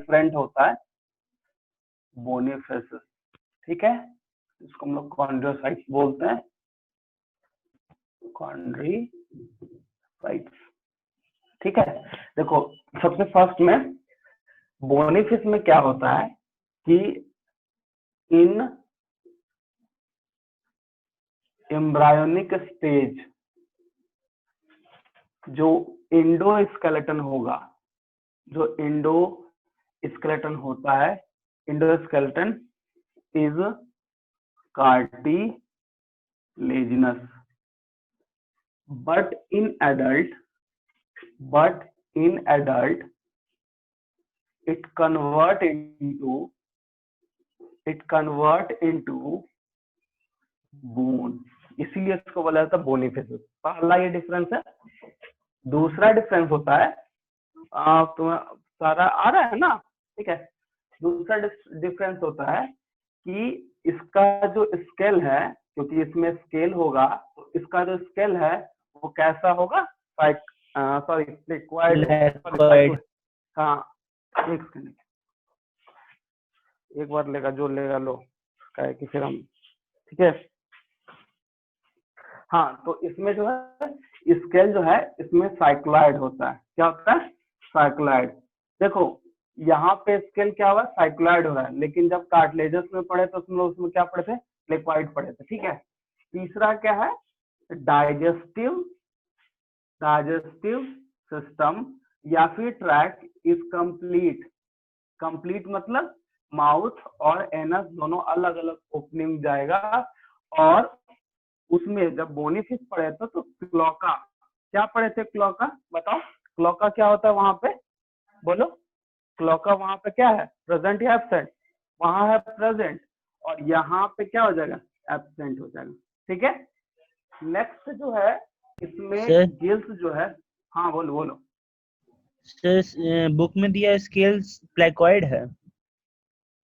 Different होता है बोनीफेसिस, ठीक है, इसको हम लोग कॉन्ड्रोसाइट्स बोलते हैं, कॉन्ड्रोसाइट्स, ठीक है। देखो सबसे फर्स्ट में बोनीफिस में क्या होता है कि इन एम्ब्रायोनिक स्टेज जो इंडोस्केलेटन होगा, जो इंडोस्केलेटन होता है, endoskeleton is cartilaginous, but in adult it convert into bone, इसीलिए इसको बोला जाता है बोनीफिसिस। पहला ये डिफरेंस है। दूसरा डिफरेंस होता है, तुम्हें सारा आ रहा है ना, ठीक है। दूसरा डिफरेंस होता है कि इसका जो स्केल है, क्योंकि इसमें स्केल होगा, तो इसका जो स्केल है वो कैसा होगा, सॉरी लिक्विड, हाँ एक बार लेगा जो लेगा लो, क्या है कि फिर हम, ठीक है। हाँ, तो इसमें जो है स्केल जो है इसमें साइक्लॉइड होता है। क्या होता है? साइक्लॉइड। देखो यहाँ पे स्केल क्या हुआ, साइक्लॉइड हो रहा है, लेकिन जब कार्टिलेजस में पढ़े तो उसमें क्या पढ़े थे, लिक्विड पढ़े थे, ठीक है। तीसरा क्या है, डाइजेस्टिव सिस्टम या फिर ट्रैक इज कंप्लीट मतलब माउथ और एनस दोनों अलग अलग ओपनिंग जाएगा। और उसमें जब बोनीफिस पढ़े थे तो क्लोका, क्या पढ़े थे, क्लोका बताओ, क्लोका क्या होता है वहां पे, बोलो। क्लोका वहां पे क्या है, प्रेजेंट या एब्सेंट, वहां है प्रेजेंट, और यहाँ पे क्या हो जाएगा, एब्सेंट हो जाएगा, ठीक है। नेक्स्ट जो है इसमें गिल्स जो है, हाँ बोलो। सर बुक में दिया स्केल्स प्लेकॉइड है,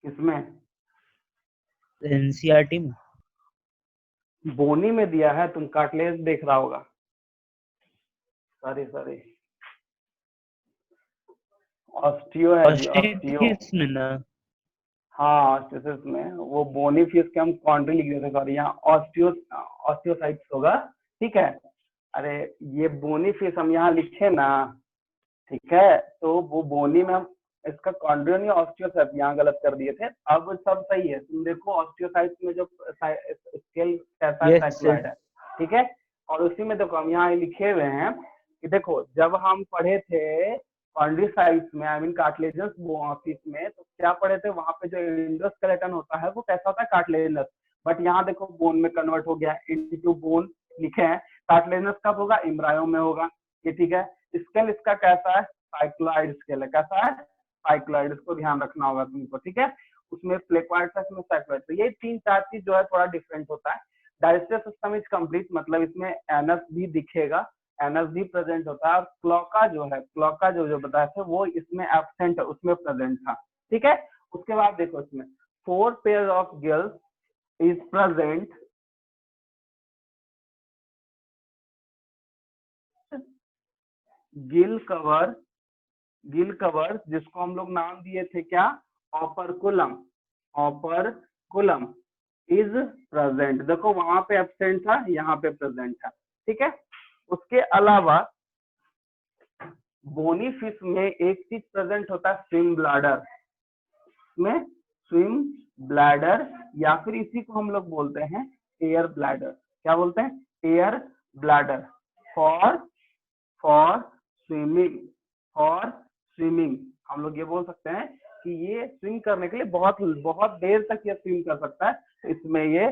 इसमें एनसीईआरटी में बोनी में दिया है, तुम कार्टिलेज देख रहा होगा, सॉरी ऑस्टियो है जी, ऑस्टियो में ना, हाँ ऑस्टियोसिस में, वो बोनीफिस के हम कॉन्ट्री लिख देते, सॉरी यहाँ ऑस्टियोसाइट्स होगा, ठीक है। अरे ये बोनीफिस हम यहाँ लिखे ना, ठीक है, तो वो बोनी में हम इसका कॉन्ड्रियन या ऑस्टियोसाइट यहाँ गलत कर दिए थे, अब सब सही है। तुम देखो ऑस्टियोसाइट्स में जो स्केल कैसा है, साइक्लॉइड है, ठीक है। और उसी में देखो हम यहाँ लिखे हुए हैं कि देखो जब हम पढ़े थे कॉन्ड्रोसाइट्स में, आई मीन कार्टिलेजनस बोनीफिस में, तो क्या पढ़े थे, वहां पे जो इंडोस्केलेटन होता है वो कैसा होता है, कार्टिलेजनस। बट यहाँ देखो बोन में कन्वर्ट हो गया, इनटू बोन लिखे हैं। कार्टिलेजनस कब होगा, एम्ब्रायो में होगा, ये ठीक है। स्केल इसका कैसा है, साइक्लॉइड स्केल है, कैसा है, साइक्लॉइड, इसको ध्यान रखना होगा तुमको, ठीक है। उसमें फ्लेक्वाइड था, इसमें साइक्लॉइड, तो ये 3-4 चीज जो है थोड़ा डिफरेंट होता है। डाइजेस्टिव सिस्टम इज कंप्लीट, मतलब इसमें एनस भी दिखेगा, एनस भी प्रेजेंट होता है। और क्लोका जो है, क्लोका जो बताया था वो इसमें एब्सेंट है, उसमें प्रेजेंट था, ठीक है। उसके बाद देखो इसमें 4 pair of gills is present, gill cover जिसको हम लोग नाम दिए थे क्या, ऑपरकुलम इज प्रेजेंट। देखो वहां पे एब्सेंट था, यहाँ पे प्रेजेंट था, ठीक है। उसके अलावा बोनीफिस में एक चीज प्रेजेंट होता है, स्विम ब्लैडर, या फिर इसी को हम लोग बोलते हैं एयर ब्लैडर। क्या बोलते हैं, एयर ब्लैडर, फॉर स्विमिंग। हम लोग ये बोल सकते हैं कि ये स्विम करने के लिए बहुत देर तक ये स्विम कर सकता है, तो इसमें ये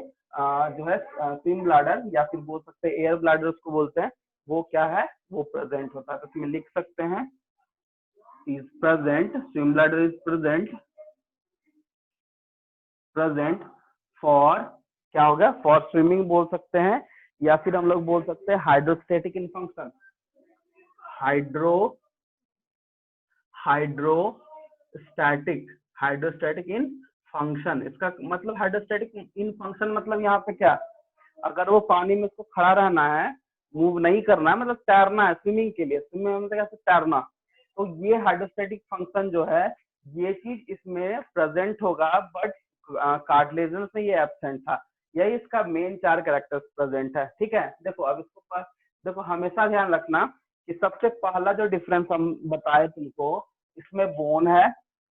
जो है स्विम ब्लैडर या फिर बोल सकते हैं एयर ब्लैडर उसको बोलते हैं, वो क्या है, वो प्रेजेंट होता है। तो इसमें लिख सकते हैं is present, swim bladder is present for, क्या हो गया, फॉर स्विमिंग बोल सकते हैं, या फिर हम लोग बोल सकते हैं हाइड्रोस्टैटिक इन फंक्शन, हाइड्रोस्टैटिक इन फंक्शन। इसका मतलब हाइड्रोस्टैटिक इन फंक्शन मतलब यहाँ पे क्या, अगर वो पानी में उसको खड़ा रहना है, मूव नहीं करना है, मतलब तैरना है, स्विमिंग के लिए, स्विमिंग मतलब कैसे तैरना, तो ये हाइड्रोस्टैटिक फंक्शन जो है ये चीज इसमें प्रेजेंट होगा, बट कार्टिलेजन में ये एब्सेंट था। यही इसका मेन 4 कैरेक्टर्स प्रेजेंट है। ठीक है, देखो अब इसको पास, देखो हमेशा ध्यान रखना कि सबसे पहला जो डिफरेंस हम बताए तुमको, इसमें बोन है,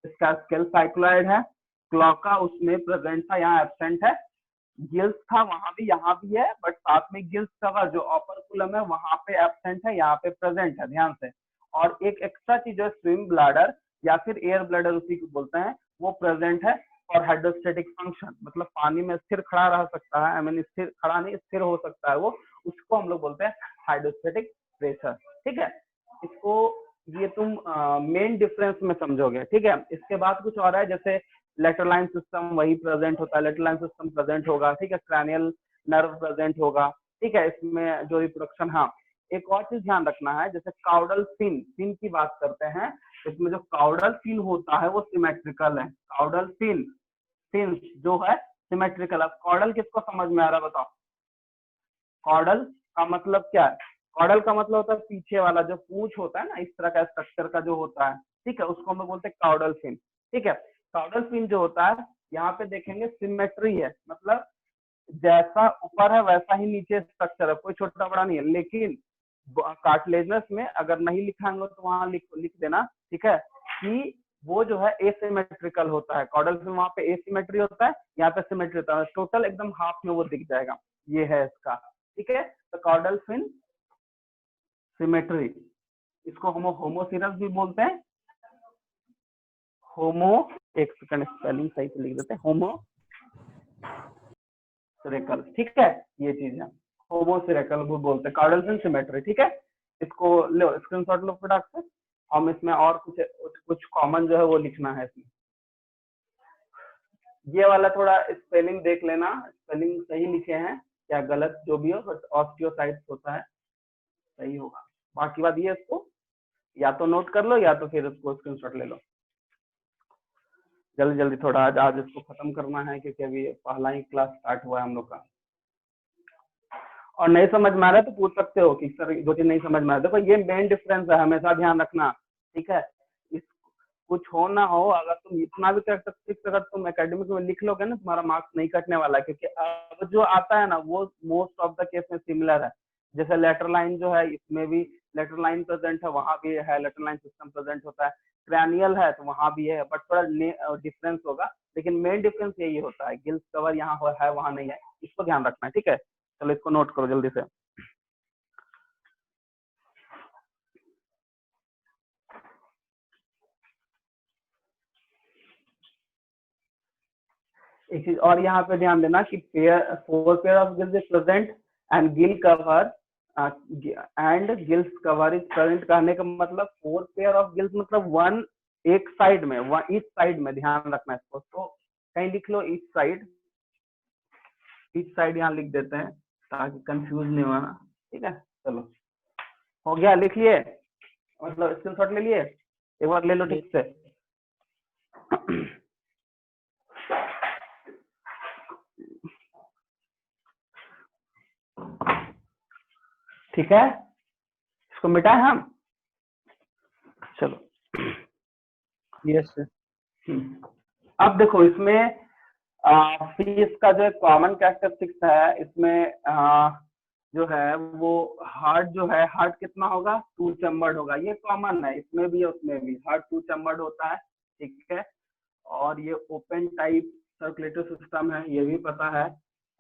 इसका स्केल साइक्लॉइड है, क्लॉका उसमें प्रेजेंट था, यहाँ एब्सेंट है। गिल्स था वहां भी, यहाँ भी है, बट साथ में गिल्स कवर जो ऑपरकुलम है वहां पे एब्सेंट है, यहाँ पे प्रेजेंट है, ध्यान से। और एक एक्स्ट्रा चीज है, स्विम ब्लैडर या फिर एयर ब्लैडर उसी को बोलते हैं, वो प्रेजेंट है। और हाइड्रोस्टेटिक फंक्शन, मतलब पानी में स्थिर खड़ा रह सकता है, आई मीन स्थिर खड़ा नहीं, स्थिर हो सकता है वो, उसको हम लोग बोलते हैं हाइड्रोस्टेटिक प्रेशर। ठीक है, इसको ये तुम मेन डिफरेंस में समझोगे। ठीक है, इसके बाद कुछ और है, जैसे लेटरलाइन सिस्टम वही प्रेजेंट होता है, लेटरलाइन सिस्टम प्रेजेंट होगा। ठीक है, क्रैनियल नर्व प्रेजेंट होगा। ठीक है, इसमें जो रिप्रोडक्शन, हाँ एक और चीज ध्यान रखना है, जैसे काउडल फिन, फिन की बात करते हैं, इसमें जो काउडल फिन होता है वो सिमेट्रिकल है। काउडल फिन, फिन जो है सिमेट्रिकल। अब कॉर्डल किसको समझ में आ रहा है बताओ? कॉर्डल का मतलब क्या है? कॉर्डल का मतलब होता है पीछे वाला जो पूंछ होता है ना, इस तरह का स्ट्रक्चर का जो होता है। ठीक है, उसको हम लोग बोलते हैं काउडल फिन। ठीक है, काउडल फिन जो होता है, यहाँ पे देखेंगे सिमेट्री है, मतलब जैसा ऊपर है वैसा ही नीचे स्ट्रक्चर है, कोई छोटा बड़ा नहीं है। लेकिन कार्टिलेजनस में अगर नहीं लिखाएंगे तो वहां लिख देना, ठीक है, कि वो जो है एसिमेट्रिकल होता है। कॉर्डल फिन वहां पे एसिमेट्री होता है, यहाँ पे सिमेट्री होता है, टोटल एकदम हाफ में वो दिख जाएगा। ये है इसका। ठीक है, तो कॉर्डल फिन सिमेट्री, इसको हम होमोसिरस भी बोलते हैं। होमो, एक सेकंड स्पेलिंग सही से लिख देते हैं, होमो सिरेकल। ठीक है, ये चीज है, होमो सिरेकल भी बोलते हैं, कॉर्डल फिन सिमेट्री। ठीक है, इसको लो स्क्रीनशॉट लो फटाक से। हम इसमें और कुछ कुछ कॉमन जो है वो लिखना है इसमें। ये वाला थोड़ा स्पेलिंग देख लेना, स्पेलिंग सही लिखे हैं या गलत जो भी हो, बट ऑस्टियोसाइट्स होता है, सही होगा। बाकी बात ये, इसको या तो नोट कर लो या तो फिर इसको स्क्रीनशॉट ले लो। जल्दी जल्दी थोड़ा आज इसको खत्म करना है, क्योंकि अभी पहला ही क्लास स्टार्ट हुआ है हम लोग का। और नहीं समझ में आ रहा है तो पूछ सकते हो कि सर जो चीज नहीं समझ में आ रहा है। देखो ये मेन डिफरेंस है, हमेशा ध्यान रखना। ठीक है, इस कुछ हो ना हो, अगर तुम इतना भी कर सकते, अगर तुम एकेडमिक में लिख लोगे ना, तुम्हारा मार्क्स नहीं कटने वाला है, क्योंकि अब जो आता है ना वो मोस्ट ऑफ द केस में सिमिलर है। जैसे लेटर लाइन जो है, इसमें भी लेटर लाइन प्रेजेंट है, वहां भी है, लेटर लाइन सिस्टम प्रेजेंट होता है। क्रैनियल है तो वहां भी है, बट थोड़ा डिफरेंस होगा, लेकिन मेन डिफरेंस यही होता है, गिल्स कवर यहाँ है वहां नहीं है, इसको ध्यान रखना है। ठीक है, चलो इसको नोट करो जल्दी से। एक चीज और यहाँ पे ध्यान देना कि four pair of gills is present and gill cover and gills cover is present. कहने का मतलब फोर पेयर ऑफ गिल्स मतलब वन, एक साइड में, वन ईच साइड में, ध्यान रखना इसको। तो कहीं लिख लो ईच साइड, ईच साइड यहाँ लिख देते हैं ताकि कंफ्यूज नहीं होना। ठीक है, चलो हो गया, लिख लिए, मतलब स्क्रीनशॉट ले लिए, एक बार ले लो ठीक से। ठीक है, इसको मिटाएं हम, चलो। Yes sir. अब देखो इसमें फिश का जो कॉमन कैरेक्टरिस्टिक्स है, इसमें जो है वो हार्ट जो है, हार्ट कितना होगा, 2 चैम्बर्ड होगा, ये कॉमन है, इसमें भी उसमें भी हार्ट 2 चैम्बर्ड होता है। ठीक है, और ये ओपन टाइप सर्कुलेटरी सिस्टम है, ये भी पता है।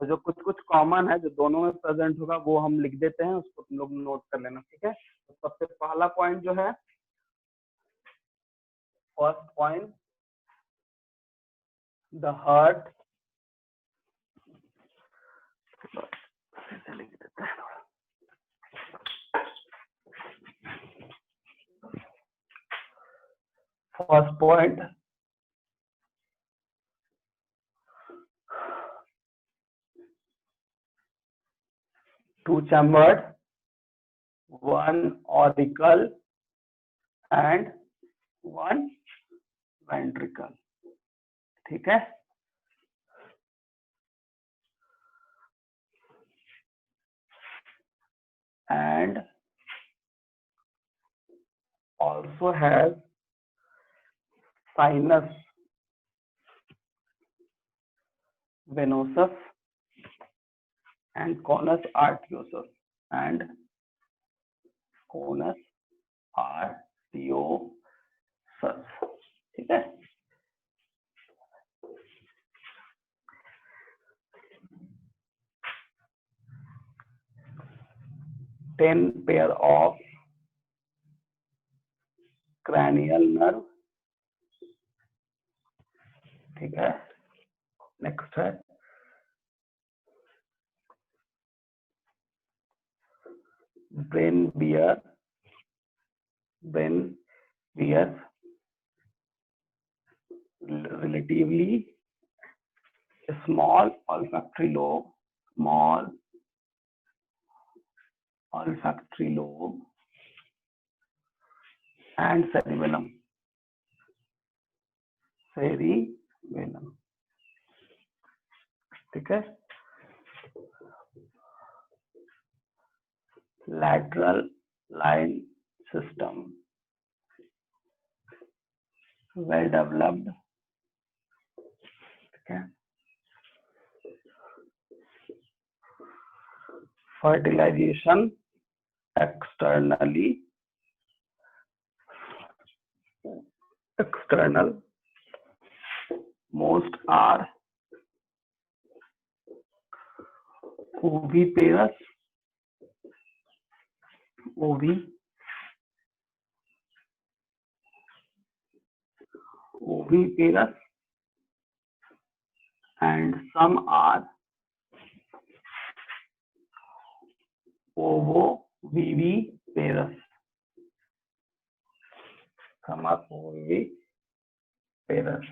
तो जो कुछ कुछ कॉमन है जो दोनों में प्रेजेंट होगा वो हम लिख देते हैं, उसको तुम लोग नोट कर लेना। ठीक है, तो सबसे पहला पॉइंट जो है, फर्स्ट पॉइंट, द हार्ट, लिख देते हैं थोड़ा। First point, two chambered, one auricle and one ventricle। ठीक है, and also has sinus venosus and conus arteriosus and conus arteriosus. ठीक है, ten pair of cranial nerve। ठीक है, नेक्स्ट है brain bear relatively small olfactory lobe and cerebellum। ठीक है, lateral line system well developed। ठीक है, fertilization external most are oviparous and some are ovoviviparous। some are ovoviviparous।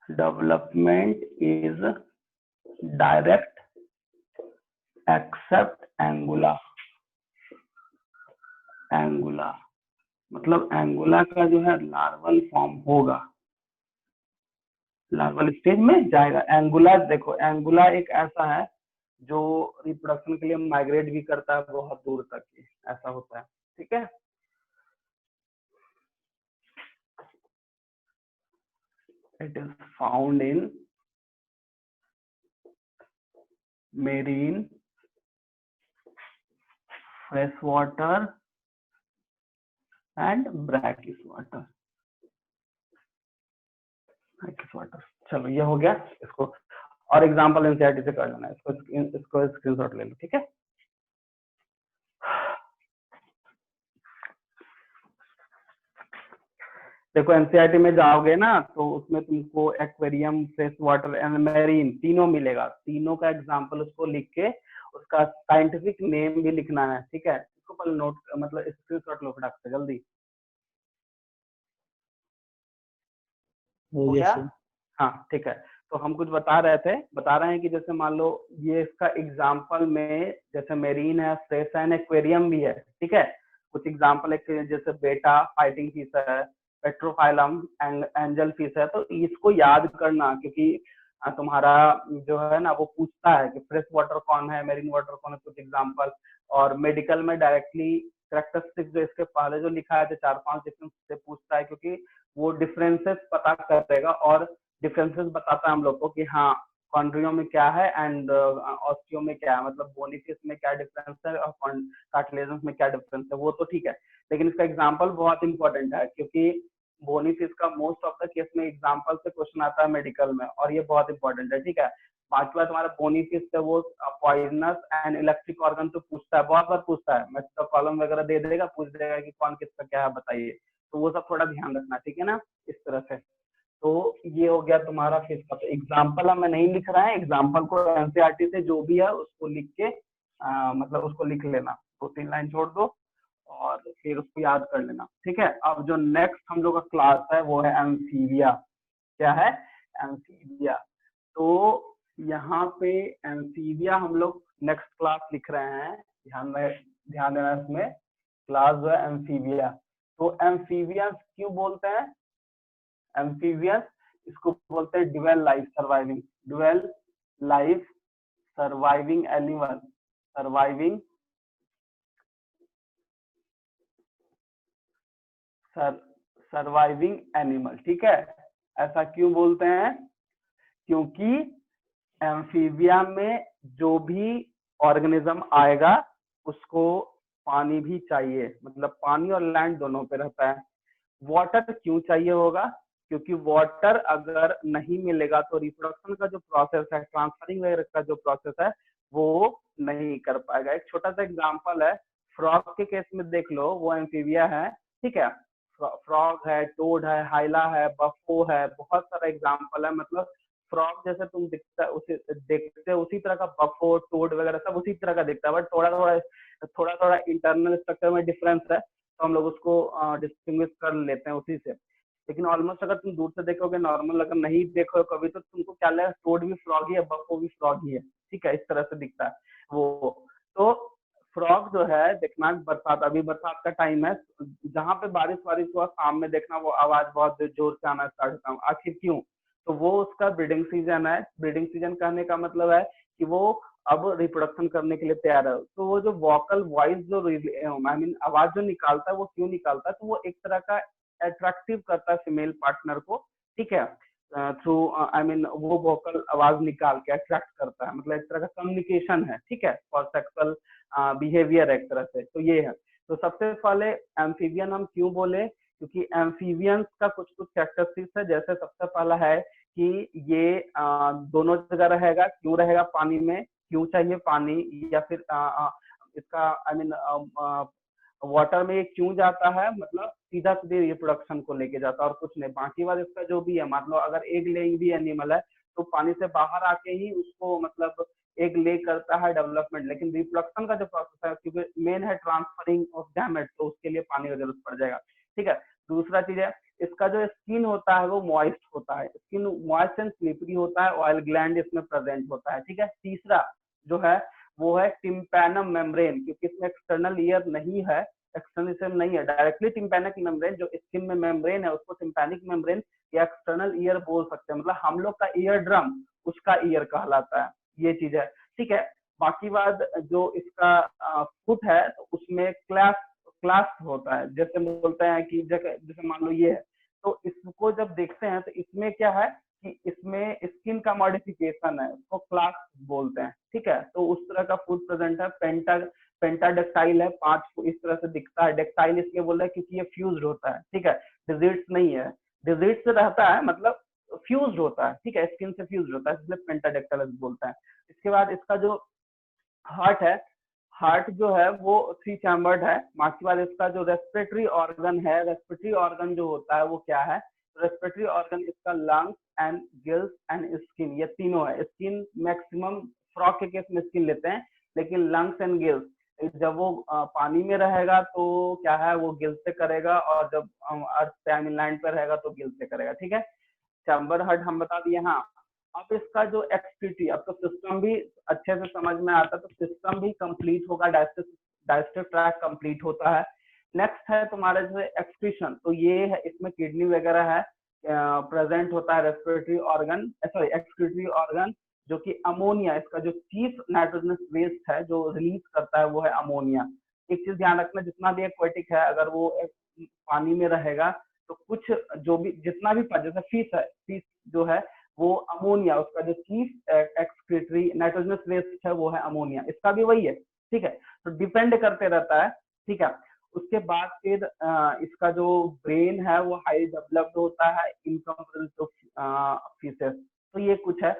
development is direct except angula मतलब एंगुला का जो है larval form होगा, larval stage में जाएगा। एंगुला देखो, एंगुला एक ऐसा है जो रिप्रोडक्शन के लिए माइग्रेट भी करता है बहुत दूर तक ही, ऐसा होता है। ठीक है, it is found in marine fresh water and brackish water. चलो ये हो गया, इसको और एग्जांपल एनसीईआरटी से कर लेना, इसको स्क्रीनशॉट ले लो। ठीक है, देखो एनसीईआरटी में जाओगे ना तो उसमें तुमको aquarium, fresh water and marine तीनों मिलेगा। तीनों का एग्जांपल उसको लिख के उसका साइंटिफिक नेम भी लिखना है। ठीक है, इसको पहले नोट मतलब स्क्रीनशॉट लो फटाक से जल्दी। हो गया सर। हाँ ठीक है, तो हम कुछ बता रहे हैं कि जैसे मान लो ये इसका एग्जांपल में जैसे मेरीन है, फ्रेश है, एक्वेरियम भी है। ठीक है, कुछ एग्जांपल है जैसे बेटा फाइटिंग फिश है, पेट्रोफाइलम एंजल फिश है। तो इसको याद करना क्योंकि तुम्हारा जो है ना वो पूछता है कि फ्रेश वाटर कौन है, मेरीन वाटर कौन है, कुछ एग्जांपल। और मेडिकल में डायरेक्टली कैरेक्टरिस्टिक्स जो इसके पहले जो लिखा है 4-5 डिफरेंस से पूछता है, क्योंकि वो डिफरेंसेस पता करेगा और डिफरेंसेस बताता है हम लोग को कि हाँ कॉन्ड्रियो में क्या है एंड ऑस्टियो में क्या है, मतलब बोनी फिश में क्या डिफरेंस है और कार्टिलेजन्स में क्या डिफरेंस है, वो तो ठीक है। लेकिन इसका एग्जांपल बहुत इंपॉर्टेंट है क्योंकि बोनी फिश का मोस्ट ऑफ द केस में एग्जांपल से क्वेश्चन आता है मेडिकल में, और ये बहुत इंपॉर्टेंट है। ठीक है, बाकी बात तुम्हारा बोनी फिश से वो पॉइजनस एंड इलेक्ट्रिक ऑर्गन तो पूछता है, बहुत बार पूछता है, मैं तो कॉलम वगैरह दे देगा, पूछ देगा कि कौन किसका क्या है बताइए। तो वो सब थोड़ा ध्यान रखना, ठीक है ना, इस तरह से। तो ये हो गया तुम्हारा फिश का। तो एग्जाम्पल हमें नहीं लिख रहा है, एग्जाम्पल को एनसीईआरटी से जो भी है उसको लिख के मतलब उसको लिख लेना, 2-3 लाइन छोड़ दो और फिर उसको याद कर लेना। ठीक है, अब जो नेक्स्ट हम लोग का क्लास है वो है एम्फीबिया। क्या है? एम्फीबिया। तो यहाँ पे एम्फीबिया हम लोग नेक्स्ट क्लास लिख रहे हैं, ध्यान देना इसमें, क्लास जो है एम्फीबिया। तो एम्फीबियंस क्यों बोलते हैं? एम्फीबियंस इसको बोलते हैं dual life surviving animal, surviving surviving animal, ठीक है। ऐसा क्यों बोलते हैं? क्योंकि एम्फीबिया में जो भी ऑर्गेनिज्म आएगा उसको पानी भी चाहिए, मतलब पानी और लैंड दोनों पे रहता है। वाटर क्यों चाहिए होगा? क्योंकि वाटर अगर नहीं मिलेगा तो रिप्रोडक्शन का जो प्रोसेस है, ट्रांसफरिंग वगैरह का जो प्रोसेस है, वो नहीं कर पाएगा। एक छोटा सा एग्जांपल है, फ्रॉग के केस में देख लो, वो एम्फीबिया है, ठीक है। फ्रॉग है, टोड है, हाइला है, बफो है, बहुत सारा एग्जाम्पल है। मतलब फ्रॉग जैसे तुम देखते उसी तरह का बफो, टोड वगैरह सब उसी तरह का दिखता है, बट थोड़ा थोड़ा इंटरनल स्ट्रक्चर में डिफरेंस है, तो हम लोग उसको डिस्टिंग्विश कर लेते हैं उसी से। लेकिन ऑलमोस्ट अगर तुम दूर से देखोगे, नॉर्मल अगर नहीं देखो कभी, तो तुमको क्या लगेगा, टोड भी फ्रॉग ही है, बफो भी फ्रॉग ही है, ठीक है, इस तरह से दिखता है वो। तो फ्रॉग जो है देखना, बरसात, अभी बरसात का टाइम है, जहाँ पे बारिश वारिश हुआ शाम में देखना, वो आवाज बहुत जोर से आना स्टार्ट होता है। आखिर क्यों? तो वो उसका ब्रीडिंग सीजन है। ब्रीडिंग सीजन कहने का मतलब है कि वो अब रिप्रोडक्शन करने के लिए तैयार है। तो वो जो वोकल वॉइस जो आई मीन आवाज जो निकालता है, वो क्यों निकालता है? तो वो एक तरह का अट्रैक्टिव करता है फीमेल पार्टनर को, ठीक है, थ्रू आई मीन वो वोकल आवाज निकाल के अट्रैक्ट करता है, मतलब एक तरह का कम्युनिकेशन है, ठीक है, फॉर सेक्सुअल बिहेवियर एक तरह से। तो ये है। तो सबसे पहले एम्फीबियन हम क्यों बोले? क्योंकि एम्फीबियंस का कुछ कुछ कैरेक्टरिस्टिक्स है। जैसे सबसे पहला है कि ये दोनों जगह रहेगा। क्यों रहेगा पानी में? क्यों चाहिए पानी? या फिर इसका आई मीन वाटर में ये क्यों जाता है? मतलब सीधा सीधे रिप्रोडक्शन को लेके जाता है और कुछ नहीं। बाकी बात इसका जो भी है, मतलब अगर एग लेइंग भी एनिमल है तो पानी से बाहर आके ही उसको मतलब एग ले करता है डेवलपमेंट। लेकिन रिप्रोडक्शन का जो प्रोसेस है, क्योंकि मेन है ट्रांसफरिंग ऑफ गैमेट, तो उसके लिए पानी का जरूरत पड़ जाएगा, ठीक है। दूसरा चीज है, इसका जो स्किन होता है वो मॉइस्ट होता है। स्किन मॉइस्ट एंड स्लिपरी होता है, ऑयल ग्लैंड इसमें प्रेजेंट होता है, ठीक है। तीसरा जो है वो है टिम्पैनम मेम्ब्रेन, क्योंकि इसमें एक्सटर्नल ईयर नहीं है, एक्सटर्नल नहीं है, डायरेक्टली टिम्पैनिक मेम्ब्रेन जो स्किन में मेम्ब्रेन है उसको टिम्पैनिक मेम्ब्रेन या एक्सटर्नल ईयर बोल सकते हैं। मतलब हम लोग का ईयर ड्रम उसका ईयर कहलाता है, ये चीज है, ठीक है। बाकी बात जो इसका फुट है तो उसमें क्लास क्लास होता है। जैसे बोलते हैं कि जैसे मान लो ये है, तो इसको जब देखते हैं तो इसमें क्या है कि इसमें स्किन का मॉडिफिकेशन है, उसको क्लास बोलते हैं, ठीक है। तो उस तरह का फुट प्रेजेंट है। पेंटाडेक्टाइल है, 5 इस तरह से दिखता है। डेक्टाइल इसलिए बोल रहे हैं क्योंकि ये फ्यूज्ड होता है, ठीक है, डिजिट्स नहीं है। डिजिट से रहता है मतलब फ्यूज्ड होता है, ठीक है, स्किन से फ्यूज्ड होता है, इसलिए पेंटाडेक्टाइल बोलता है। इसके बाद इसका जो हार्ट है, हार्ट जो है वो 3 चैम्बर्ड है। बाकी बाद इसका जो रेस्पिरेटरी ऑर्गन है, रेस्पिरेटरी ऑर्गन जो होता है वो क्या है? रेस्पिरेटरी ऑर्गन इसका lungs and gills and skin, ये तीनों है। स्किन मैक्सिमम फ्रॉग के केस में स्किन लेते हैं, लेकिन लंग्स एंड गिल्स जब वो पानी में रहेगा तो क्या है, वो गिल्स से करेगा, और जब अर्थ पे आई मीन लैंड पे रहेगा तो गिल्स से करेगा, ठीक है। चैम्बर हार्ट हम बता दिए। हाँ, अब इसका जो एक्सटीटी, अब तो सिस्टम भी अच्छे से समझ में आता है, तो सिस्टम भी कंप्लीट होगा, डाइजेस्टिव ट्रैक्ट कंप्लीट होता है। नेक्स्ट है तुम्हारे जैसे एक्सक्रीशन, तो ये है, इसमें किडनी वगैरह है, प्रेजेंट होता है respiratory organ, sorry excretory organ, जो कि अमोनिया, इसका जो चीफ नाइट्रोजनस वेस्ट है जो रिलीज करता है वो है अमोनिया। एक चीज ध्यान रखना, जितना भी एक्वेटिक है अगर वो पानी में रहेगा तो कुछ जो भी जितना भी जैसे फिश है, फिश जो है वो अमोनिया, उसका जो चीफ एक्सक्रीटरी नाइट्रोजनस वेस्ट है वो है अमोनिया, इसका भी वही है, ठीक है। तो डिपेंड करते रहता है, ठीक है। उसके बाद फिर इसका जो ब्रेन है वो हाई डेवलप्ड होता है इन कंपेरिजन टू फिशेस। तो ये कुछ है,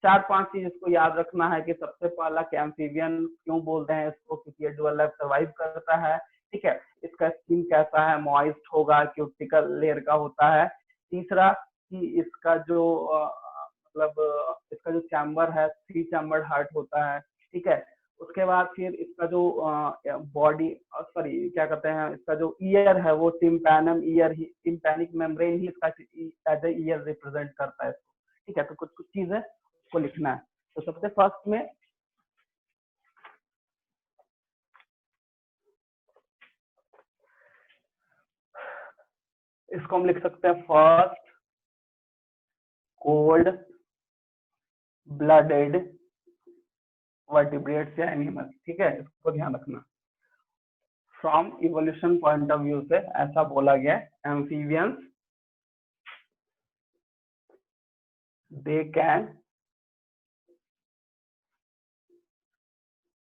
4-5 चीज इसको याद रखना है कि सबसे पहला एम्फीबियन क्यों बोलते हैं इसको, क्योंकि ये डुअल लाइफ सर्वाइव करता है, ठीक है। इसका स्किन कैसा है, मॉइस्ट होगा, क्यूटिकल लेयर का होता है। तीसरा कि इसका जो मतलब इसका जो चैम्बर है 3 चैम्बर्ड हार्ट होता है, ठीक है। उसके बाद फिर इसका जो बॉडी सॉरी क्या कहते हैं, इसका जो ईयर है वो टिम्पैनम ईयर ही, टिम्पैनिक मेम्ब्रेन ही इसका एज ए ईयर रिप्रेजेंट करता है इसको, ठीक है। तो कुछ कुछ चीज है उसको लिखना है। तो सबसे फर्स्ट में इसको हम लिख सकते हैं फर्स्ट कोल्ड ब्लडेड वर्टिब्रेट्स या एनिमल, ठीक है, इसको ध्यान रखना। From evolution point of view से ऐसा बोला गया है amphibians they can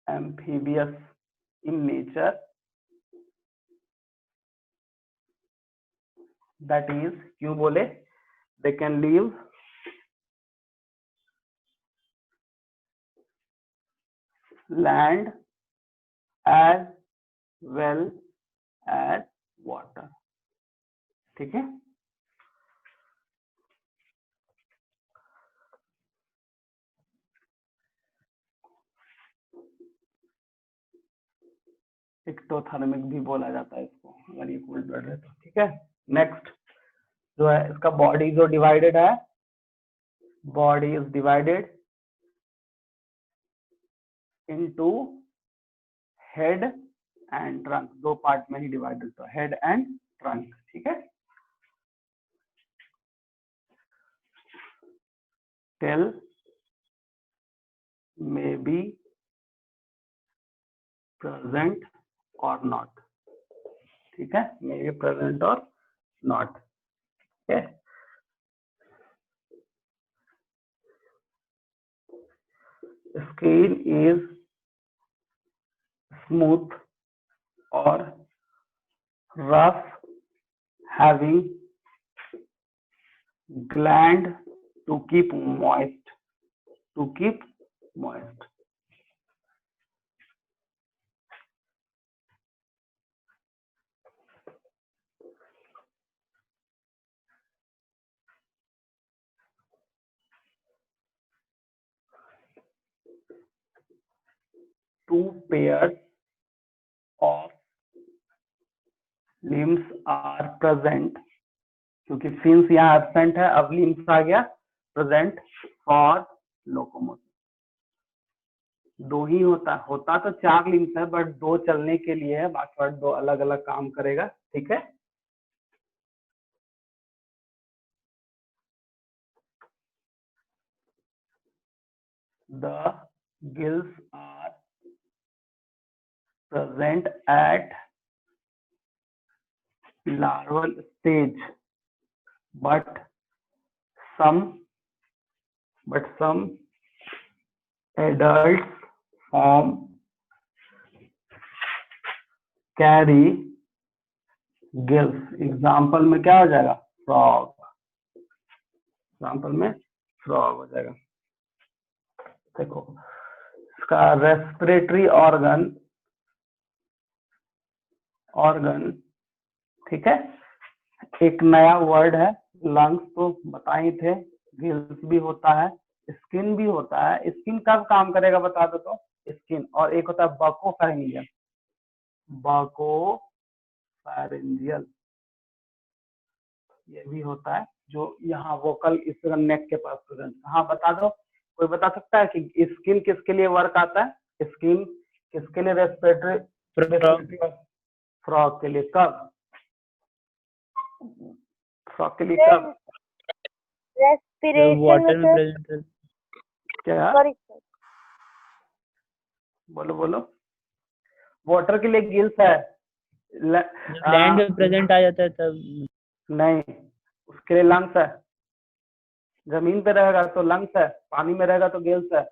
amphibious in nature, that is क्यों बोले they can live land as well as water. ठीक है, एक्टोथर्मिक भी बोला जाता है इसको अगर ये कोल्ड ब्लड है तो। ठीक है, नेक्स्ट जो है इसका बॉडी जो डिवाइडेड है, body is divided into head and trunk, दो पार्ट में ही डिवाइडेड, तो हेड एंड ट्रंक। ठीक है, टेल मे बी प्रेजेंट और नॉट। ठीक है, मे बी प्रेजेंट और नॉट। ठीक है, स्किन इज स्मूथ और rough, having gland to keep moist, to keep moist. Two pairs of limbs are present, क्योंकि fins यहाँ absent है, अब limbs आ गया present for locomotion। दो ही होता तो चार limbs है, बट दो चलने के लिए है, बाकी दो अलग अलग काम करेगा। ठीक है, the gills are present at larval stage, but some adults form carry gills। Example में क्या हो जाएगा, फ्रॉग, एग्जाम्पल में फ्रॉग हो जाएगा। देखो इसका रेस्पिरेटरी ऑर्गन, ठीक है, एक नया वर्ड है। लंग्स तो बताए थे, गिल्स भी होता है, स्किन भी होता है। स्किन कब काम करेगा बता दो तो, स्किन, और एक होता है बकोफेरेंजियल, बकोफेरेंजियल ये भी होता है, जो यहाँ वोकल इस नेक के पास प्रेजेंट। हाँ बता दो, कोई बता सकता है कि स्किन किसके लिए वर्क आता है, स्किन किसके लिए रेस्पिरेटरी, फ्रॉग के लिए। कब, फ्रॉग के लिए कब, वाटर में प्रेजेंट है। क्या, बोलो, वाटर के लिए गिल्स है, लैंड में प्रेजेंट आ जाता है तब नहीं, उसके लिए लंग्स है। जमीन पे रहेगा तो लंग्स है, पानी में रहेगा तो गिल्स है।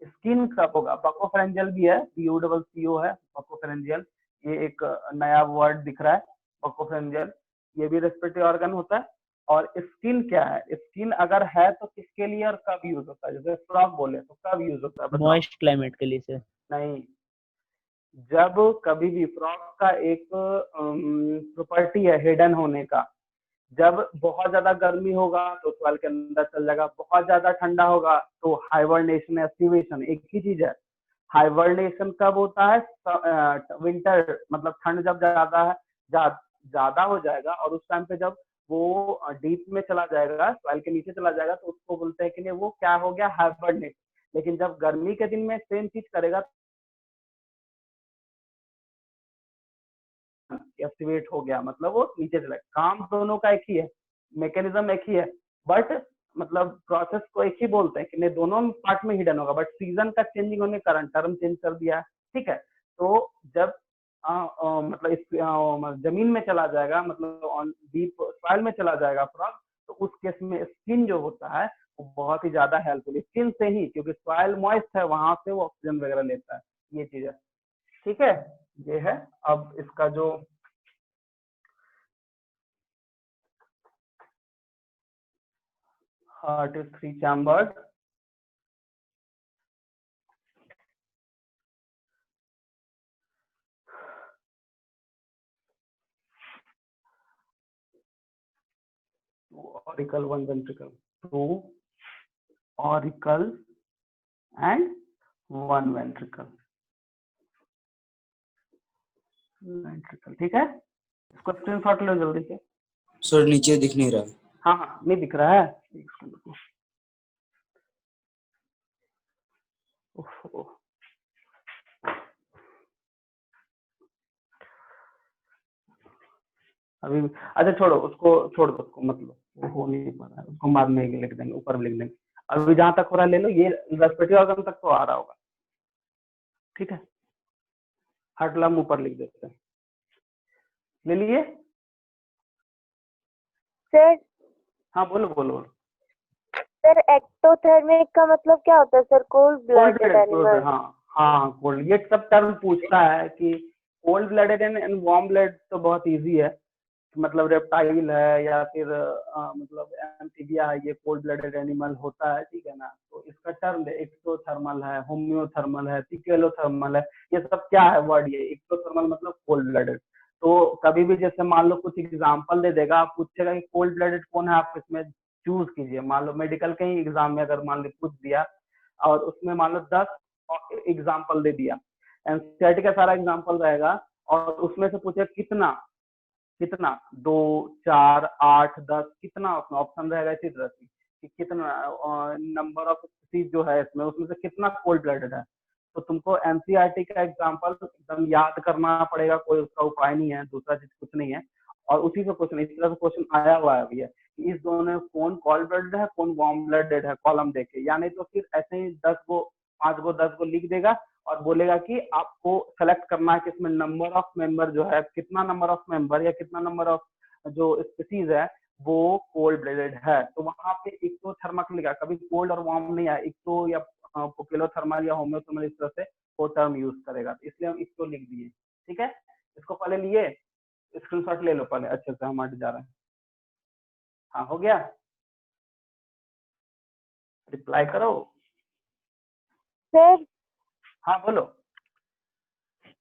स्किन कब होगा, बकोफेरेंजियल भी है, BOCCO है बकोफेरेंजियल, ये एक नया वर्ड दिख रहा है बकोफेरेंजियल, ये भी रेस्पिरेटरी ऑर्गन होता है। और स्किन क्या है, स्किन अगर है तो किसके लिए और कब यूज होता है, जैसे फ्रॉग बोले तो कब यूज होता है, मॉइस्ट क्लाइमेट के लिए से नहीं, जब कभी भी फ्रॉग का एक प्रॉपर्टी है हिडन होने का, जब बहुत ज्यादा गर्मी होगा तो सॉइल के अंदर चल जाएगा, बहुत ज्यादा ठंडा होगा तो हाइबरनेशन, एक्टिवेशन एक ही चीज है। हाइबरनेशन कब होता है, विंटर, मतलब ठंड जब ज्यादा है, ज्यादा हो जाएगा, और उस टाइम पे जब वो डीप में चला जाएगा, सॉइल के नीचे चला जाएगा, तो उसको बोलते हैं कि नहीं, वो क्या हो गया, हाइबरनेट। लेकिन जब गर्मी के दिन में सेम चीज करेगा, एक्टिवेट हो गया, मतलब वो नीचे चला। काम दोनों का एक ही है, मैकेनिज्म एक ही है, बट मतलब प्रोसेस को एक ही बोलते हैं कि नहीं, दोनों पार्ट में हिडन होगा, बट सीजन का चेंजिंग होने के कारण टर्म चेंज कर दिया। ठीक है, तो जब मतलब इस जमीन में चला जाएगा, मतलब ऑन डीप सॉइल में चला जाएगा फ्रॉग, तो उस केस में स्किन जो होता है वो बहुत ही ज्यादा हेल्पफुल, स्किन से ही, क्योंकि सॉइल मॉइस्ट है, वहां से वो ऑक्सीजन वगैरह लेता है, ये चीज है। ठीक है, ये है। अब इसका जो heart is 3 chambered, auricle, 1 ventricle, 2 auricle and 1 ventricle। ठीक है, इसको स्क्रीनशॉट लो जल्दी से। सर नीचे दिख नहीं रहा। हाँ हाँ, नहीं दिख रहा है। ओहो, अभी अच्छा छोड़ो उसको, छोड़ दो उसको, मतलब वो हो नहीं पा रहा है, उसको बाद में लिख देंगे, ऊपर भी लिख देंगे। अभी जहां तक हो रहा है ले लो, ये रेस्पिरेटरी ऑर्गन तक तो आ रहा होगा। ठीक है, हार्ट लंग ऊपर लिख देते हैं, ले लिए। सर हाँ बोलो बोलो बोलो। सर एक्टोथर्मिक का मतलब क्या होता है सर? Cold blooded animal. हाँ हाँ, कोल्ड, ये सब टर्म पूछता है कि cold blooded and warm blood तो बहुत इजी है, मतलब रेप्टाइल है या फिर मतलब एम्फीबिया है, ये कोल्ड ब्लडेड एनिमल होता है। ठीक है ना, तो इसका टर्म एक्टोथर्मल है, होम्योथर्मल है, पिकेलोथर्मल है, ये सब क्या है वर्ड? ये एक्टोथर्मल मतलब कोल्ड ब्लडेड। तो कभी भी जैसे मान लो कुछ एग्जांपल दे देगा, आप पूछेगा कि कोल्ड ब्लडेड कौन है, आप इसमें चूज कीजिए। मान लो मेडिकल के ही एग्जाम में अगर मान लो पूछ दिया और उसमें मान लो 10 एग्जाम्पल दे दिया, एनसीईआरटी का सारा एग्जाम्पल रहेगा, और उसमें से पूछे कितना कितना 2 4 8 10 कितना, उसमें ऑप्शन रहेगा इसी तरह से कि कितना नंबर ऑफ स्पीसीज जो है इसमें, उसमें से कितना कोल्ड ब्लडेड है। तो तुमको एनसीईआरटी का एग्जाम्पल एकदम याद करना पड़ेगा, कोई उसका उपाय नहीं है, दूसरा चीज कुछ नहीं है। और उसी से क्वेश्चन, इस तरह से क्वेश्चन आया हुआ है भैया कि इस दोनों में कौन कोल्ड ब्लडेड है, कौन वार्म ब्लडेड है, कॉलम देके, या नहीं तो फिर ऐसे ही 5 गो 10 गो लिख देगा और बोलेगा कि आपको सेलेक्ट करना है कि इसमें नंबर ऑफ मेंबर जो है, कितना नंबर ऑफ मेंबर या कितना नंबर ऑफ जो स्पीसीज है वो कोल्ड ब्लडेड है। तो वहां पे एक्टोथर्मल लिखा, कभी कोल्ड और वार्म नहीं आया, एक्टो या पोकेलोथर्मल या होम्योथर्मल इस तरह से वो टर्म यूज करेगा, तो इसलिए हम एक्टो लिख दिए। ठीक है, इसको पहले लिए, स्क्रीनशॉट ले लो पहले अच्छे से, हम हट जा रहे हैं। हाँ हो गया, रिप्लाई करो। सर हाँ बोलो।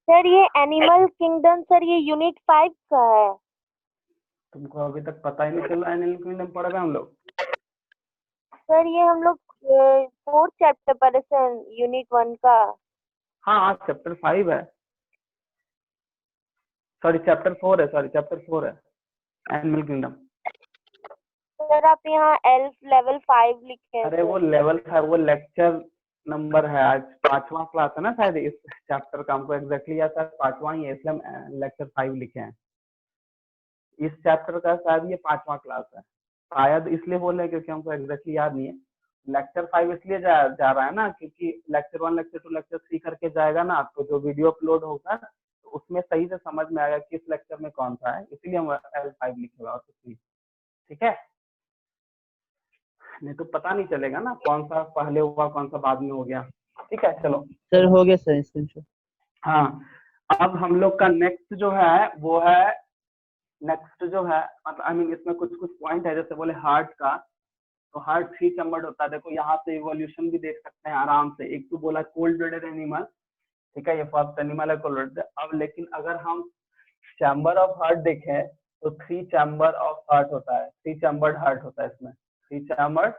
सर ये एनिमल किंगडम सर ये यूनिट 5 का है। तुमको अभी तक पता ही नहीं चल रहा एनिमल किंगडम पढ़ रहे हैं हम लोग? सर ये हम लोग 4th चैप्टर पढ़े सर, यूनिट 1 का। हाँ आज चैप्टर 5 है, सॉरी चैप्टर 4 है, सॉरी चैप्टर 4 है एनिमल किंगडम। सर आप यहाँ एल्फ लेवल 5 लिखे हैं। अरे वो लेवल था, वो लेक्चर नंबर है, आज 5वां क्लास है ना शायद इस चैप्टर का, हमको एग्जैक्टली याद है 5वां ही है, इसलिए हम लेक्चर 5 लिखे हैं। इस चैप्टर का शायद ये 5वां क्लास है, शायद इसलिए बोल रहे हैं क्योंकि हमको एग्जैक्टली याद नहीं है। लेक्चर 5 इसलिए जा रहा है ना क्योंकि लेक्चर 1 लेक्चर 2 लेक्चर 3 करके जाएगा ना, तो जो वीडियो अपलोड होगा तो उसमें सही से समझ में आएगा किस लेक्चर में कौन सा है, इसीलिए हम L5 लिखे हुआ और कुछ नहीं। ठीक है, नहीं तो पता नहीं चलेगा ना कौन सा पहले हुआ कौन सा बाद में हो गया। ठीक है चलो सर हो गया सर स्क्रीनशॉट। हाँ, अब हम लोग का नेक्स्ट जो है वो है, नेक्स्ट जो है मतलब आई मीन इसमें कुछ कुछ पॉइंट है, जैसे बोले हार्ट का, तो हार्ट 3 चैम्बर्ड होता है। देखो यहाँ से इवोल्यूशन भी देख सकते हैं आराम से। एक तो बोला कोल्ड ब्लडेड एनिमल, ठीक है, ये फर्स्ट एनिमल है कोल्ड ब्लडेड। अब लेकिन अगर हम चैम्बर ऑफ हार्ट देखें तो 3 चैम्बर ऑफ हार्ट होता है, 3 चैम्बर्ड हार्ट होता है इसमें, 3 चैम्बर्ड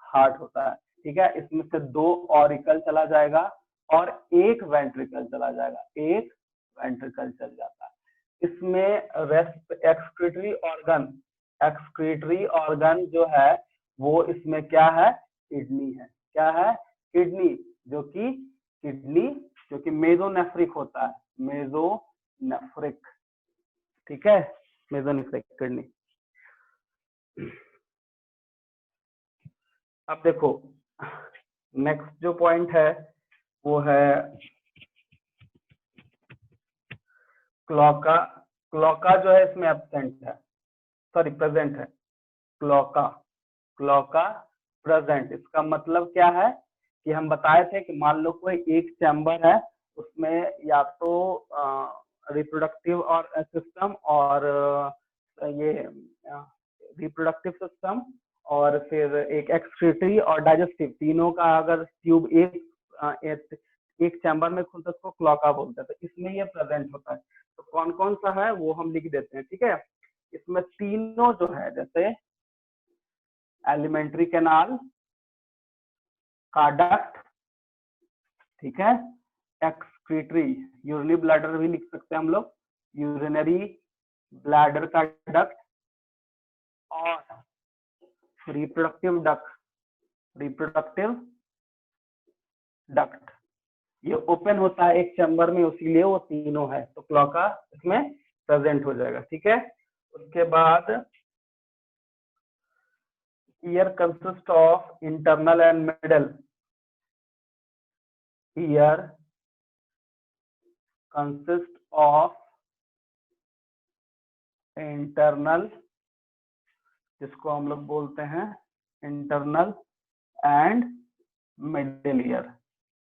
हार्ट होता है। ठीक है, इसमें से 2 ऑरिकल चला जाएगा और 1 वेंट्रिकल चला जाएगा, 1 वेंट्रिकल चल जाता है। इसमें एक्सक्रीटरी ऑर्गन, एक्सक्रीटरी ऑर्गन जो है वो इसमें क्या है, किडनी है। क्या है, किडनी, जो कि किडनी जो कि मेसोनेफ्रिक होता है, मेसोनेफ्रिक। ठीक है, मेसोनेफ्रिक किडनी। अब देखो नेक्स्ट जो पॉइंट है वो है क्लॉका, क्लॉका जो है इसमें एब्सेंट है, सॉरी प्रेजेंट है। क्लॉका, क्लॉका प्रेजेंट, इसका मतलब क्या है कि हम बताए थे कि मान लो कोई एक चैम्बर है, उसमें या तो रिप्रोडक्टिव और सिस्टम और ये रिप्रोडक्टिव सिस्टम और फिर एक एक्सक्रीटरी और डाइजेस्टिव, तीनों का अगर ट्यूब एक चैम्बर में खुलता है उसको क्लॉका बोलते हैं। तो इसमें ये प्रेजेंट होता है। तो कौन कौन सा है वो हम लिख देते हैं, ठीक है। इसमें तीनों जो है, जैसे एलिमेंट्री कैनाल, कार्डक्ट, ठीक है, एक्सक्रीटरी, यूरिनरी ब्लैडर भी लिख सकते हैं हम लोग, यूरिनरी ब्लैडर का डक्ट, और रिप्रोडक्टिव डक्ट, रिप्रोडक्टिव डक्ट, ये ओपन होता है एक चैम्बर में, इसीलिए वो तीनों है। तो क्लॉका इसमें प्रेजेंट हो जाएगा, ठीक है। उसके बाद year consist of internal and middle, year consist of internal, जिसको हम लोग बोलते हैं इंटरनल एंड मिडिल ईयर,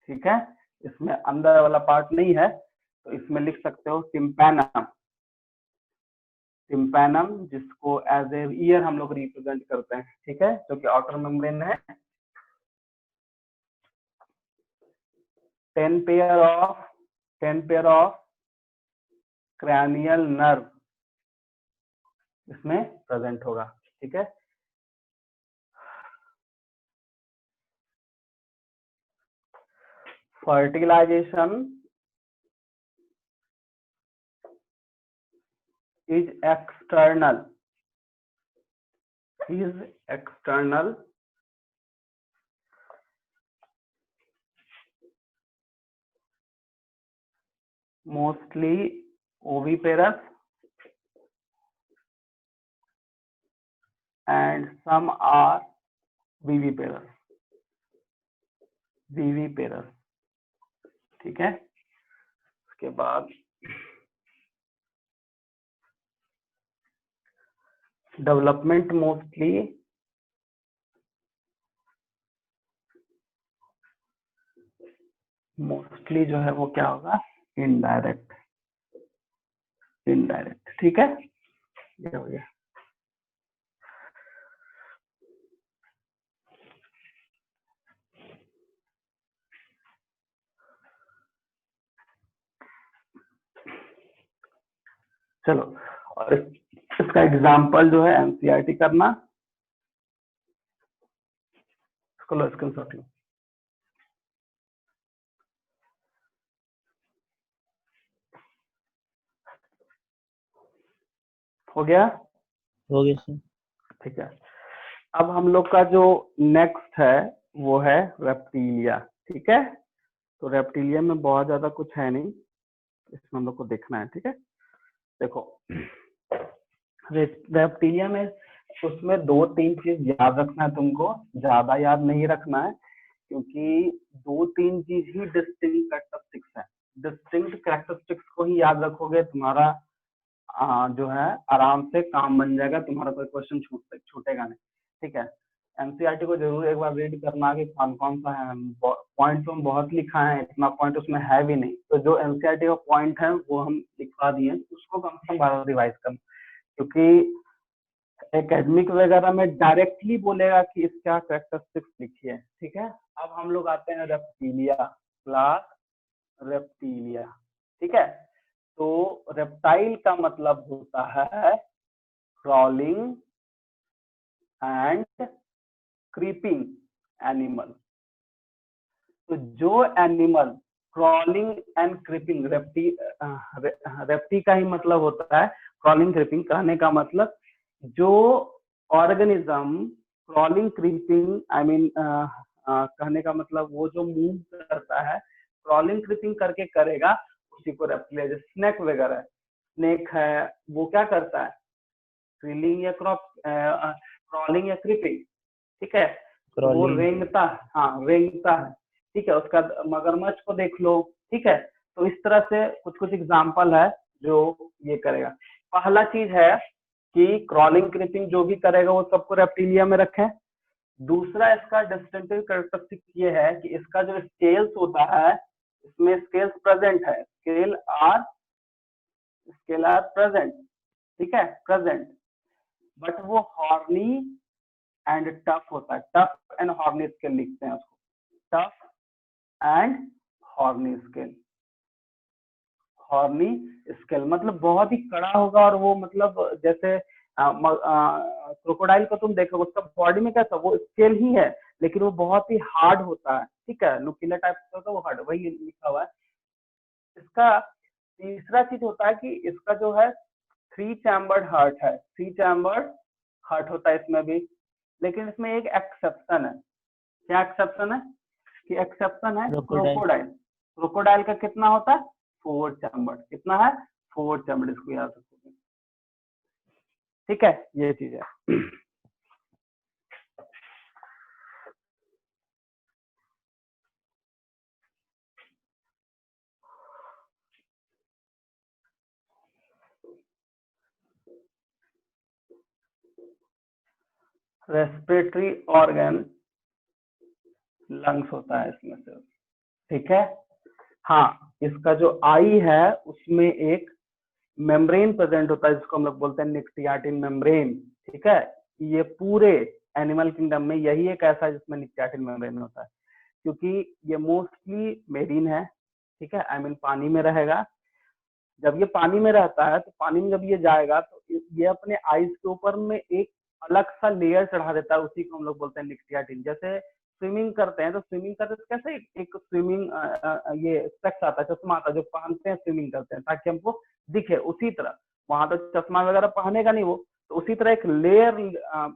ठीक है। इसमें अंदर वाला पार्ट नहीं है, तो इसमें लिख सकते हो टिम्पैनम, टिम्पैनम जिसको एज ए ईयर हम लोग रिप्रेजेंट करते हैं, ठीक है, जो कि आउटर मेम्ब्रेन है। 10 पेयर ऑफ क्रैनियल नर्व इसमें प्रेजेंट होगा, ठीक है। Fertilisation is external, mostly oviparous and some are viviparous, ठीक है। उसके बाद डेवलपमेंट मोस्टली जो है वो क्या होगा, इनडायरेक्ट, ठीक है। ये हो गया। चलो, और इसका एग्जाम्पल जो है एनसीईआरटी करना, इसको लो स्क्रीनशॉट लो। हो गया सर। ठीक है। अब हम लोग का जो नेक्स्ट है वो है रेप्टिलिया, ठीक है। तो रेप्टिलिया में बहुत ज्यादा कुछ है नहीं, इसमें हम लोग को देखना है, ठीक है। देखो रेप्टिलिया में उसमें 2-3 चीज याद रखना है तुमको, ज्यादा याद नहीं रखना है, क्योंकि 2-3 चीज ही डिस्टिंक्ट कैरेक्टरिस्टिक्स है। डिस्टिंक्ट कैरेक्टरिस्टिक्स को ही याद रखोगे, तुम्हारा जो है आराम से काम बन जाएगा, तुम्हारा कोई क्वेश्चन छूटेगा नहीं, ठीक है। एनसीईआरटी को जरूर एक बार रीड करना कि कौन कौन सा है। पॉइंट तो हम बहुत लिखा है, इतना पॉइंट उसमें है भी नहीं, तो जो एनसीईआरटी का पॉइंट है वो हम लिखवा दिए, उसको कम से कम बार रिवाइज करना, क्योंकि एकेडमिक वगैरह में डायरेक्टली बोलेगा कि इसका कैरेक्टरिस्टिक्स लिखिए, ठीक है। अब हम लोग आते हैं रेप्टिलिया, क्लास रेप्टिलिया, ठीक है। तो रेप्टाइल का मतलब होता है क्राउलिंग एंड क्रीपिंग एनिमल। तो जो एनिमल क्राउलिंग एंड क्रीपिंग, रेप्टी का ही मतलब होता है क्राउलिंग क्रीपिंग, कहने का मतलब जो organism crawling creeping, I mean कहने का मतलब वो जो मूव करता है क्राउलिंग क्रीपिंग करके करेगा, उसी को रेप्टिलिया। जैसे स्नेक वगैरह, स्नेक है वो क्या करता है, क्रीलिंग या क्राउलिंग या क्रीपिंग, ठीक है। वो रेंगता, हाँ रेंगता है, ठीक है। उसका मगरमच्छ को देख लो, ठीक है। तो इस तरह से कुछ कुछ एग्जाम्पल है जो ये करेगा। पहला चीज है कि क्रॉलिंग क्रीपिंग जो भी करेगा वो सबको रेप्टिलिया में रखें। दूसरा इसका डिस्टिंक्टिव कैरेक्टरिस्टिक ये है कि इसका जो स्केल्स होता है इसमें स्केल्स प्रेजेंट है, स्केल आर प्रेजेंट, ठीक है, प्रेजेंट, बट वो हॉर्नी एंड टफ होता है। टफ एंड हॉर्नी स्केल लिखते हैं उसको, tough and horny scale. Horny scale मतलब बहुत ही कड़ा होगा, और वो मतलब जैसे क्रोकोडाइल को तुम देखो उसका बॉडी में कैसा वो स्केल ही है, लेकिन वो बहुत ही हार्ड होता है, ठीक है, नुकीला टाइप का होता है वो हार्ड, वही लिखा हुआ है। इसका तीसरा चीज होता है कि इसका जो है 3 चैम्बर्ड हार्ट है, 3 चैम्बर्ड हार्ट होता है इसमें भी, लेकिन इसमें एक एक्सेप्शन है। क्या एक्सेप्शन है? कि एक्सेप्शन है क्रोकोडाइल। क्रोकोडाइल का कितना होता है? 4 चैम्बर्ड। कितना है? 4 चैम्बर्ड, इसको याद रखोगे, ठीक है, ये चीज है। रेस्पिरेटरी ऑर्गन लंग्स होता है इसमें से, ठीक है। हाँ, इसका जो आई है उसमें एक मेम्ब्रेन प्रेजेंट होता है जिसको हम लोग बोलते हैं निक्टियाटिन मेम्ब्रेन, ठीक है। ये पूरे एनिमल किंगडम में यही एक ऐसा है जिसमें निक्टियाटिन मेम्ब्रेन होता है, क्योंकि ये मोस्टली मेरीन है, ठीक है, आई मीन पानी में रहेगा। जब ये पानी में रहता है तो पानी में जब ये जाएगा तो ये अपने आइज के ऊपर में एक अलग सा लेयर चढ़ा देता है, उसी को हम लोग बोलते हैं निक्टियाटिन। जैसे स्विमिंग करते हैं तो स्विमिंग करते तो कैसे एक स्विमिंग ये स्पेक्स आता है, चश्मा आता है जो पहनते हैं स्विमिंग करते हैं ताकि हमको दिखे, उसी तरह वहां तो चश्मा वगैरह पहनेगा नहीं वो, तो उसी तरह एक लेयर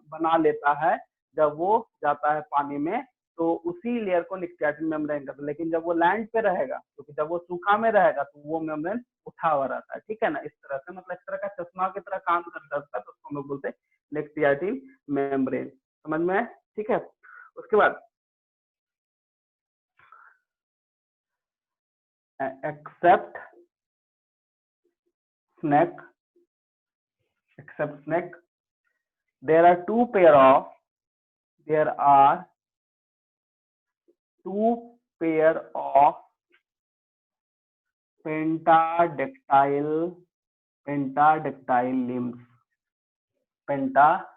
बना लेता है जब वो जाता है पानी में, तो उसी लेयर को निक्टियाटिन मेम्ब्रेन कहते हैं। लेकिन जब वो लैंड पे रहेगा, क्योंकि जब वो सूखा में रहेगा तो वो मेम्ब्रेन उठा हुआ रहता है, ठीक है ना। इस तरह से मतलब इस तरह का चश्मा की तरह काम करता है, तो उसको हम लोग बोलते हैं निक्टियाटिन मेम्ब्रेन। समझ में है? ठीक है। उसके बाद except snake, there are two pair of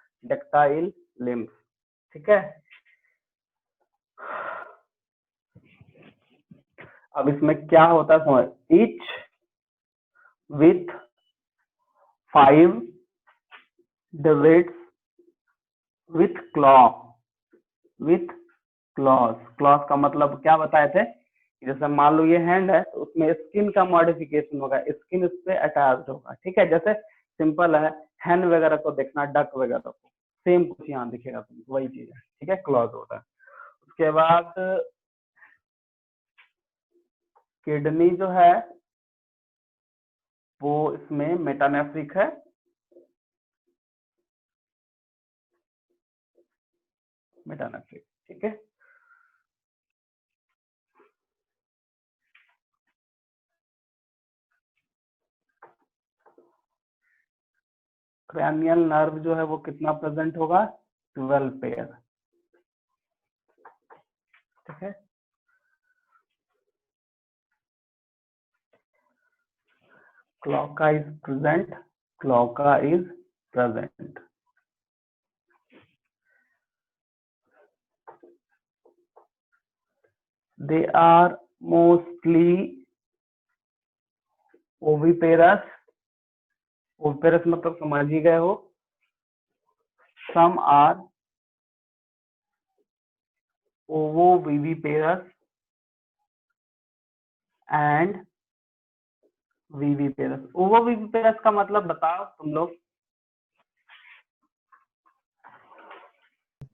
pentadactyl limbs, ठीक है। अब इसमें क्या होता है समझ, each with 5 divots with claws का मतलब क्या बताए थे, जैसे मान लो ये हैंड है तो उसमें स्किन का मॉडिफिकेशन होगा, स्किन उस पर अटैच होगा, ठीक है। जैसे सिंपल है, हैंड वगैरह को देखना, डक वगैरह को, सेम कुछ यहाँ दिखेगा तुमको, वही चीज है, ठीक है, क्लॉज होता है। उसके बाद किडनी जो है वो इसमें मेटानेफ्रिक है, ठीक है। क्रैनियल नर्व जो है वो कितना प्रेजेंट होगा? 12 पेयर, ठीक है। Cloaca is present. They are mostly oviparous मतलब समझ ही गए हो। Some are ovoviviparous and viviparous। ovoviviparous का मतलब बताओ तुम लोग।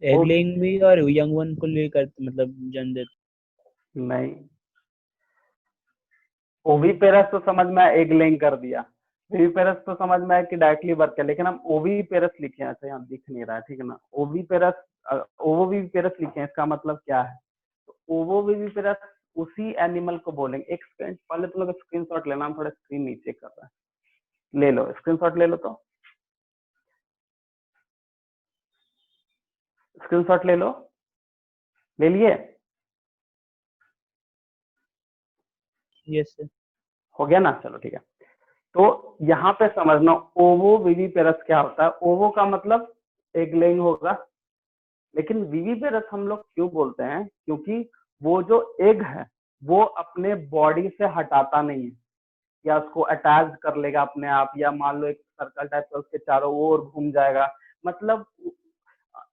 एग लेइंग भी और यंग वन को लेकर मतलब जन्म देते। नहीं, ओवीपेरस तो समझ में एग लेइंग कर दिया, विविपेरस तो समझ में आया कि डायरेक्टली बर्थ है, लेकिन हम ओवीपेरस लिखे हैं, ऐसे यहाँ दिख नहीं रहा है, ठीक है ना। ओवीपेरस ओवोविविपेरस लिखे हैं, इसका मतलब क्या है? तो ओवोविविपेरस उसी एनिमल को बोलेंगे। एक सेकंड, पहले तुम लोग स्क्रीनशॉट लेना, हम थोड़ा स्क्रीन नीचे कर रहे हैं। ले लो, स्क्रीनशॉट ले लो, तो स्क्रीनशॉट ले लो, ले लिए? Yes sir. हो गया ना, चलो ठीक है। तो यहाँ पे समझना ओवो विविपेरस क्या होता है। ओवो का मतलब एग लेइंग होगा, लेकिन विविपेरस हम लोग क्यों बोलते हैं, क्योंकि वो जो एग है वो अपने बॉडी से हटाता नहीं है, या उसको अटैच कर लेगा अपने आप, या मान लो एक सर्कल टाइप का उसके चारों ओर घूम जाएगा। मतलब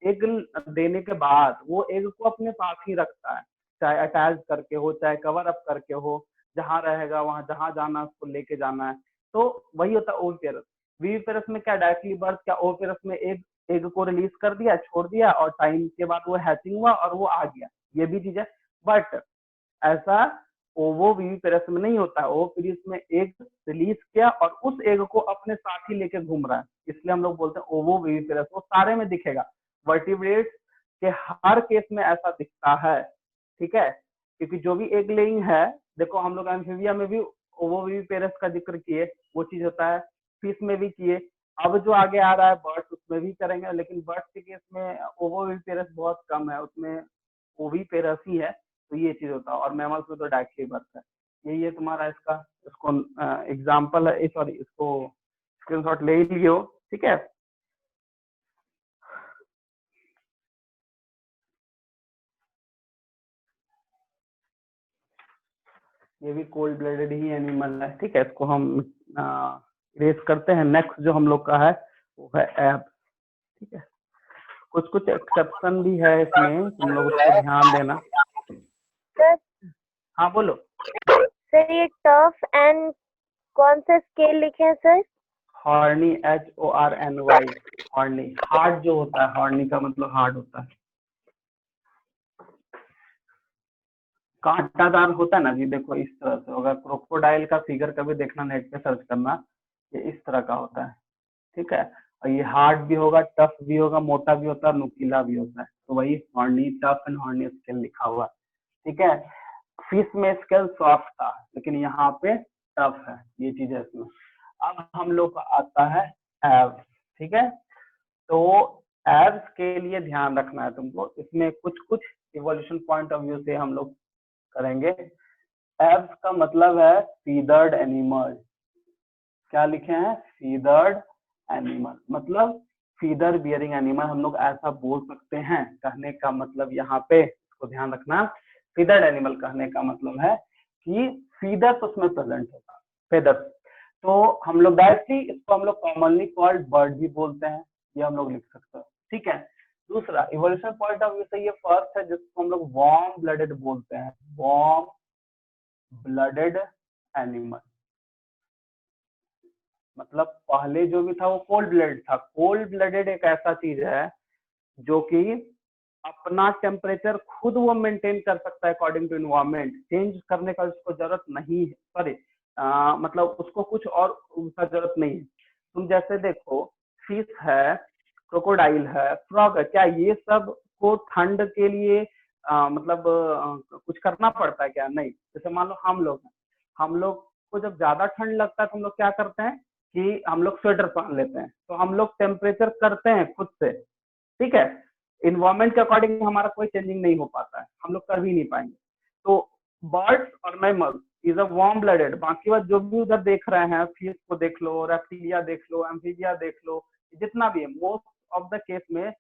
एग देने के बाद वो एग को अपने पास ही रखता है, चाहे अटैच करके हो चाहे कवर अप करके हो, जहां रहेगा वहां जहां जाना उसको लेके जाना है। तो वही होता है ओविपेरस। विविपेरस में क्या डायरेक्टली बर्थ, क्या ओविपेरस में एग एग को रिलीज कर दिया, छोड़ दिया, और टाइम के बाद वो हैचिंग हुआ और वो आ गया, ये भी चीज है। बट ऐसा ओवो विविपेरस में नहीं होता है। ओवोपेरस में एग रिलीज किया और उस एग को अपने साथ ही लेके घूम रहा है, इसलिए हम लोग बोलते हैं ओवो विविपेरस। वो सारे में दिखेगा, वर्टिब्रेट्स के हर केस में ऐसा दिखता है, ठीक है। क्योंकि जो भी एग लेइंग है, देखो हम लोग एम्फीबिया में भी ओवो विविपेरस का जिक्र किए, वो चीज होता है, फिश में भी किए। अब जो आगे आ रहा है बर्ड्स, उसमें भी करेंगे, लेकिन बर्ड्स के केस में ओवो विविपेरस बहुत कम है, उसमें ओविपेरस ही है। तो ये चीज होता है, और मैमल्स में तो डायरेक्टली बर्थ है। यही है तुम्हारा इसका, इसको एग्जाम्पल है, सॉरी इसको स्क्रीनशॉट ले ही लियो, ठीक है। ये भी कोल्ड ब्लडेड ही एनिमल है, ठीक है। इसको हम रेस करते हैं। नेक्स्ट जो हम लोग का है वो है एब, ठीक है। कुछ कुछ एक्सेप्शन भी है इसमें, तुम लोग उसको ध्यान देना। सर हाँ बोलो। सर ये टफ एंड कौन सा स्केल लिखे हैं sir? Horny, HORNY, horny. Hard जो होता है, हॉर्नी का मतलब हार्ड होता है, कांटादार होता है ना जी। देखो इस तरह से होगा, क्रोकोडाइल का फिगर कभी देखना, नेट पे सर्च करना, ये इस तरह का होता है, ठीक है। और ये हार्ड भी होगा, टफ भी होगा, मोटा भी होता है, नुकीला भी होता है। तो वही horny, tough and horny scale लिखा हुआ, ठीक है। फिश में स्केल सॉफ्ट था, लेकिन यहाँ पे टफ है, ये चीज है इसमें। अब हम लोग का आता है एब्स, ठीक है। तो एब्स के लिए ध्यान रखना है तुमको, इसमें कुछ कुछ इवोल्यूशन पॉइंट ऑफ व्यू से हम लोग करेंगे। एब्स का मतलब है फीदर्ड एनिमल। क्या लिखे हैं? फीदर्ड एनिमल, मतलब फीदर बियरिंग एनिमल, हम लोग ऐसा बोल सकते हैं। कहने का मतलब यहाँ पे इसको ध्यान रखना, फीदर्ड एनिमल कहने का मतलब है कि फीदर उसमें प्रेजेंट होगा, फेदर। तो हम लोग डायरेक्टली इसको हम लोग कॉमनली कॉल्ड बर्ड भी बोलते हैं, ये हम लोग लिख सकते हैं, ठीक है। दूसरा इवोल्यूशन पॉइंट ऑफ व्यू से ये फर्स्ट है जिसको हम लोग वार्म ब्लडेड बोलते हैं, वार्म ब्लडेड एनिमल। मतलब पहले जो भी था वो कोल्ड ब्लडेड था। कोल्ड ब्लडेड एक ऐसा चीज है जो कि अपना टेम्परेचर खुद वो मेंटेन कर सकता है अकॉर्डिंग टू इन्वायरमेंट, चेंज करने का उसको जरूरत नहीं है, सॉरी मतलब उसको कुछ और उसका जरूरत नहीं है। तुम जैसे देखो, फिश है, क्रोकोडाइल है, फ्रॉग है, क्या ये सब को ठंड के लिए मतलब कुछ करना पड़ता है क्या? नहीं। जैसे मान लो हम लोग हैं, हम लोग को जब ज्यादा ठंड लगता है तो हम लोग क्या करते हैं कि हम लोग स्वेटर पहन लेते हैं, तो हम लोग टेम्परेचर करते हैं खुद से, ठीक है। इन्वायरमेंट के अकॉर्डिंग हमारा कोई चेंजिंग नहीं हो पाता है, हम लोग कर भी नहीं पाएंगे। तो बर्ड्स और mammals is a warm blooded. बाकी बात जो भी उधर देख रहे हैं, फिश को देख लो, रेप्टिलिया देख लो, एम्फीबिया देख लो, जितना भी है मोस्ट ऑफ द केस में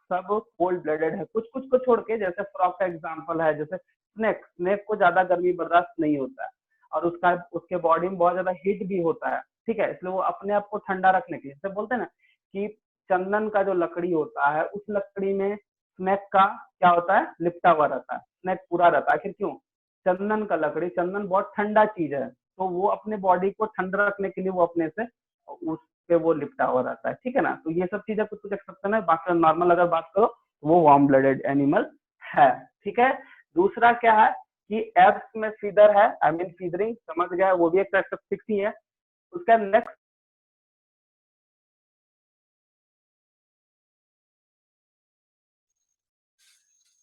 सब कोल्ड ब्लडेड है, कुछ कुछ को छोड़ के। जैसे फ्रॉग का एग्जांपल है, जैसे स्नेक, स्नेक को ज्यादा गर्मी बर्दाश्त नहीं होता है, और उसका उसके बॉडी में बहुत ज्यादा हीट भी होता है, ठीक है। इसलिए वो अपने आप को ठंडा रखने के लिए, जैसे बोलते हैं ना कि चंदन का जो लकड़ी होता है, उस लकड़ी में स्नेक का क्या होता है, लिपटा हुआ रहता है, स्नेक पूरा रहता है। आखिर क्यों? चंदन का लकड़ी, चंदन बहुत ठंडा चीज है, तो वो अपने बॉडी को ठंडा रखने के लिए वो अपने से उस पे वो लिपटा हुआ रहता है, ठीक है ना। तो ये सब चीजें कुछ कुछ एक्सेप्शन है, बाकी नॉर्मल अगर बात करो तो वो वार्म ब्लडेड एनिमल है, ठीक है। दूसरा क्या है कि एब्स में फीदर है, आई मीन फीदरिंग, समझ गया, वो भी एक कैरेक्टरिस्टिक ही है। उसका नेक्स्ट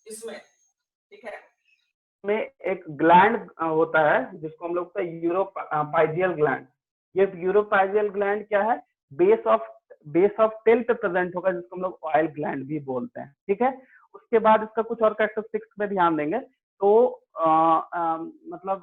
इसमें, ठीक है, में एक ग्लैंड होता है जिसको हम लोग यूरोपाइजियल ग्लैंड, ये यूरोपाइजियल ग्लैंड क्या है, बेस ऑफ टेल पे प्रेजेंट होगा, जिसको हम लोग ऑयल ग्लैंड भी बोलते हैं, ठीक है। उसके बाद इसका कुछ और कैरेक्टरिस्टिक्स पे ध्यान देंगे तो मतलब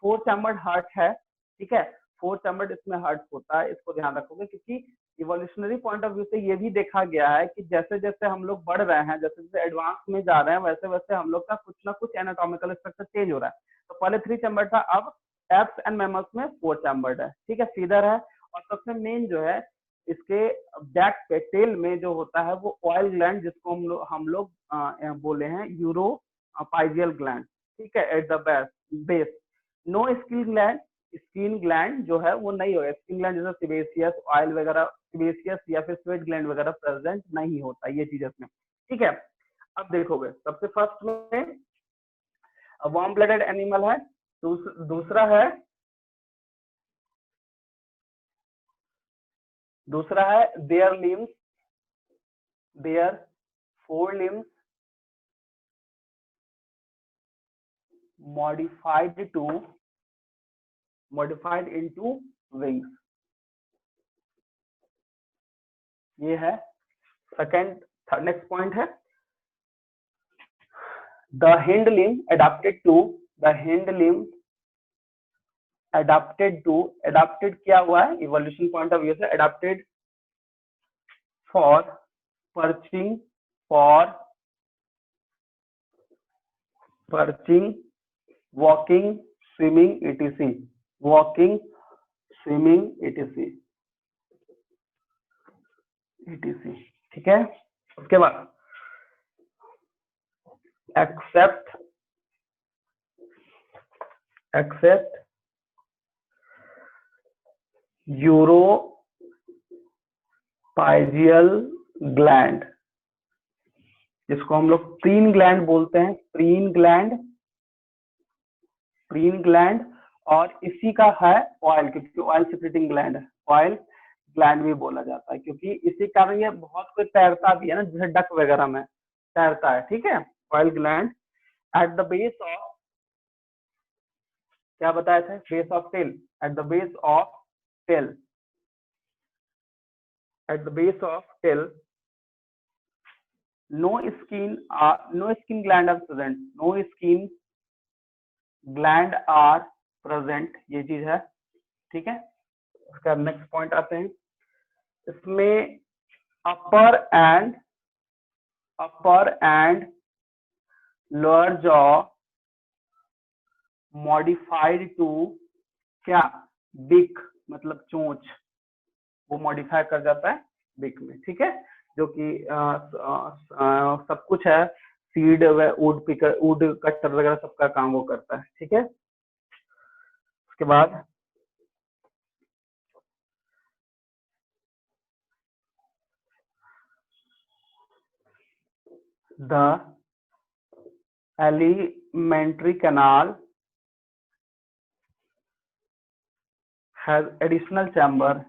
4 चैम्बर्ड हार्ट है, ठीक है, 4 चैम्बर्ड इसमें हार्ट होता है, इसको ध्यान रखोगे, क्योंकि इवोल्यूशनरी पॉइंट ऑफ व्यू से ये भी देखा गया है कि जैसे जैसे हम लोग बढ़ रहे हैं, जैसे जैसे एडवांस में जा रहे हैं, वैसे वैसे हम लोग का कुछ ना कुछ एनाटॉमिकल स्ट्रक्चर चेंज हो रहा है। तो पहले 3 चैम्बर था, अब एप्स एंड मैमल्स में 4 चैम्बर्ड है, ठीक है, फीदर है। और सबसे मेन जो है इसके बैक पे टेल में जो होता है वो ऑयल ग्लैंड, जिसको हम लोग बोले हैं यूरोपाइजियल ग्लैंड, ठीक है, at the base. No skin gland, skin gland जो है वो नहीं होगा, स्किन ग्लैंड जैसे सिबेसियस ऑयल वगैरह, सिबेसियस या फिर स्वेट ग्लैंड वगैरह प्रेजेंट नहीं होता, ये चीज इसमें, ठीक है। अब देखोगे सबसे फर्स्ट में वार्म ब्लडेड एनिमल है, दूसरा है their limbs, their 4 limbs modified into wings, ये है सेकंड। नेक्स्ट पॉइंट है the hind limb adapted क्या हुआ है इवोल्यूशन पॉइंट ऑफ व्यू से, adapted for perching, walking, swimming etc, ठीक है। उसके बाद एक्सेप्ट यूरोपाइजियल ग्लैंड, जिसको हम लोग प्रीन ग्लैंड बोलते हैं, प्रीन ग्लैंड, और इसी का है ऑयल, क्योंकि ऑयल सिक्रेटिंग ग्लैंड है, ऑयल ग्लैंड भी बोला जाता है, क्योंकि इसी कारण ये बहुत कोई तैरता भी है ना, जैसे डक वगैरह में तैरता है, ठीक है। Oil gland at the base of, क्या बताया था, base of tail, at the base of tail, no skin gland are present, ये चीज है, ठीक है। उसका नेक्स्ट पॉइंट आते हैं, इसमें upper and lower jaw modified to क्या, बिक, मतलब चोंच, वो मॉडिफाई कर जाता है बिक में, ठीक है, जो कि सब कुछ है, सीड वुड कटर वगैरह सबका काम वो करता है, ठीक है। उसके बाद the alimentary canal has additional chamber,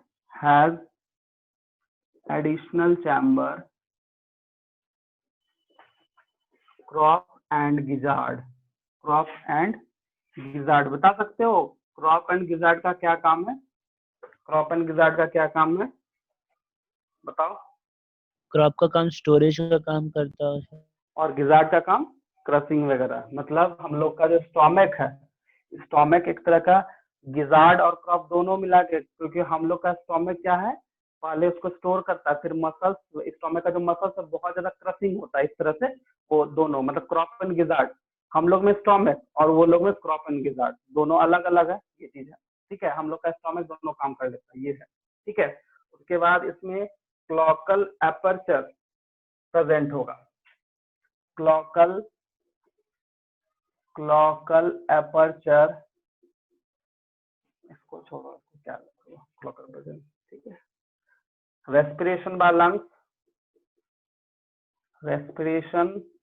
crop and gizzard, बता सकते हो क्रॉप एंड गिजार्ड का क्या काम है, बताओ। क्रॉप का काम स्टोरेज का काम करता है, और गिजार्ड का काम क्रशिंग वगैरह, मतलब हम लोग का जो स्टोमक एक तरह का गिजार्ड और क्रॉप दोनों मिला के, क्योंकि हम लोग का स्टोमक क्या है, पहले उसको स्टोर करता है, फिर मसल्स, स्टोमक का जो मसल्स है बहुत ज्यादा क्रशिंग होता है, इस तरह से वो दोनों, मतलब क्रॉप एंड गिजार्ड, हम लोग में स्टोमक और वो लोग में क्रॉप एंड गिजार्ड, दोनों अलग अलग है, ये चीज है, ठीक है। हम लोग का स्टोमक दोनों काम कर लेता है, ये है, ठीक है। उसके बाद इसमें क्लॉकल एपर्चर प्रेजेंट होगा, क्लॉकल एपर्चर, इसको छोड़ो, क्या क्लॉकल प्रेजेंट, ठीक है। रेस्पिरेशन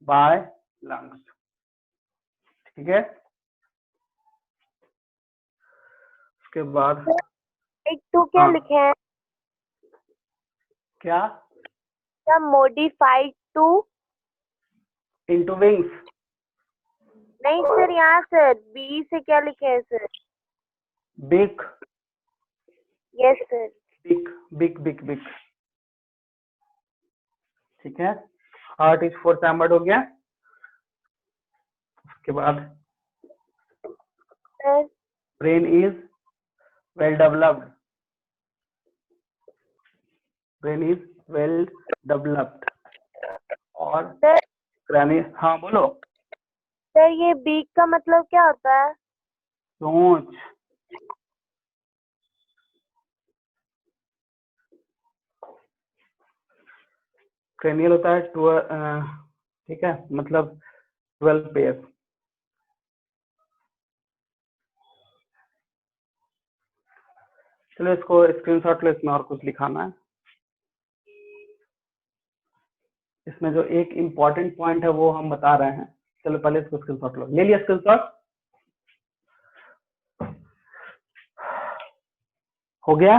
बाय लंग्स, ठीक है। उसके बाद एक तो क्या लिखे हैं, क्या मॉडिफाइड टू, इनटू विंग्स, नहीं सर, यहाँ सर बी से क्या लिखे हैं सर, बिक, Yes, sir. Big big big big, ठीक है। हार्ट इज 4 चैम्बर्ड हो गया। उसके बाद Sir, brain is well developed, brain is well developed. और sir, क्रैनी, हाँ बोलो। sir, ये बीक का मतलब क्या होता है? सोच, क्रेनियल होता है ठीक है, मतलब 12 पेयर। चलो इसको स्क्रीनशॉट लो, इसमें और कुछ लिखाना है। इसमें जो एक इम्पोर्टेंट पॉइंट है वो हम बता रहे हैं। चलो पहले इसको स्क्रीनशॉट लो। ले लिया स्क्रीनशॉट? हो गया?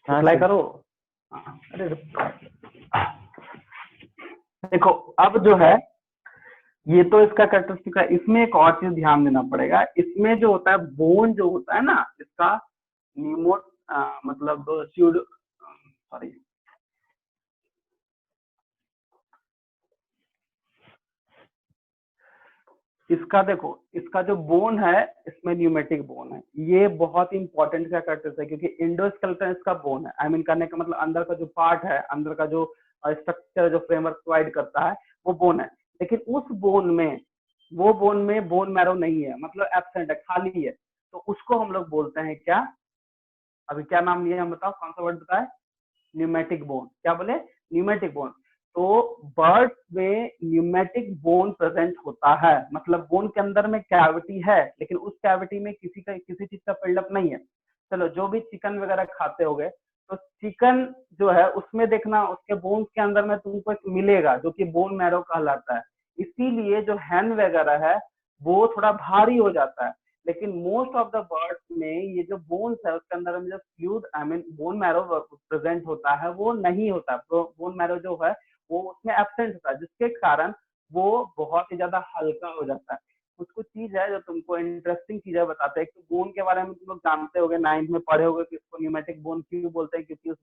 हाँ अप्लाई सर। करो। हाँ, अरे देखो अब जो है ये तो इसका कैरेक्टरिस्टिक है। इसमें एक और चीज ध्यान देना पड़ेगा। इसमें जो होता है बोन जो होता है ना, इसका न्यूमो मतलब स्यूडो, सॉरी, इसका देखो, इसका जो बोन है इसमें न्यूमेटिक बोन है। ये बहुत इंपॉर्टेंट का कैरेक्टरिस्टिक है क्योंकि इंडोस्केलेटन इसका बोन है। आई मीन करने का मतलब अंदर का जो पार्ट है, अंदर का जो स्ट्रक्चर, जो फ्रेमवर्क प्रोवाइड करता है वो बोन है। लेकिन उस बोन में, वो बोन में बोन मैरो नहीं है, मतलब एब्सेंट है, खाली है। तो उसको हम लोग बोलते हैं क्या? अभी क्या नाम लिया हम बताओ, कौन सा वर्ड बताए? Pneumatic bone. क्या बोले? Pneumatic bone. तो बर्ड्स में न्यूमेटिक बोन प्रेजेंट होता है, मतलब बोन के अंदर में कैविटी है लेकिन उस कैविटी में किसी चीज का बिल्डअप नहीं है। चलो जो भी चिकन वगैरह खाते होगे तो चिकन जो है उसमें देखना, उसके बोन्स के अंदर में तुमको एक मिलेगा जो कि बोन मैरो कहलाता है। इसीलिए जो हैन वगैरह है वो थोड़ा भारी हो जाता है। लेकिन मोस्ट ऑफ द बर्ड्स में ये जो बोन्स है उसके अंदर में जो fluid, I mean bone marrow present होता है वो नहीं होता। बोन मैरो जो है वो उसमें एब्सेंट होता है, जिसके कारण वो बहुत ही ज्यादा हल्का हो जाता है। कुछ कुछ चीज है जो तुमको इंटरेस्टिंग चीजें बताते हैं। तो बोन के बारे में तुम लोग जानते होगे, 9th में पढ़े होगे कि इसको न्यूमेटिक बोन क्यों बोलते हैं, क्योंकि उस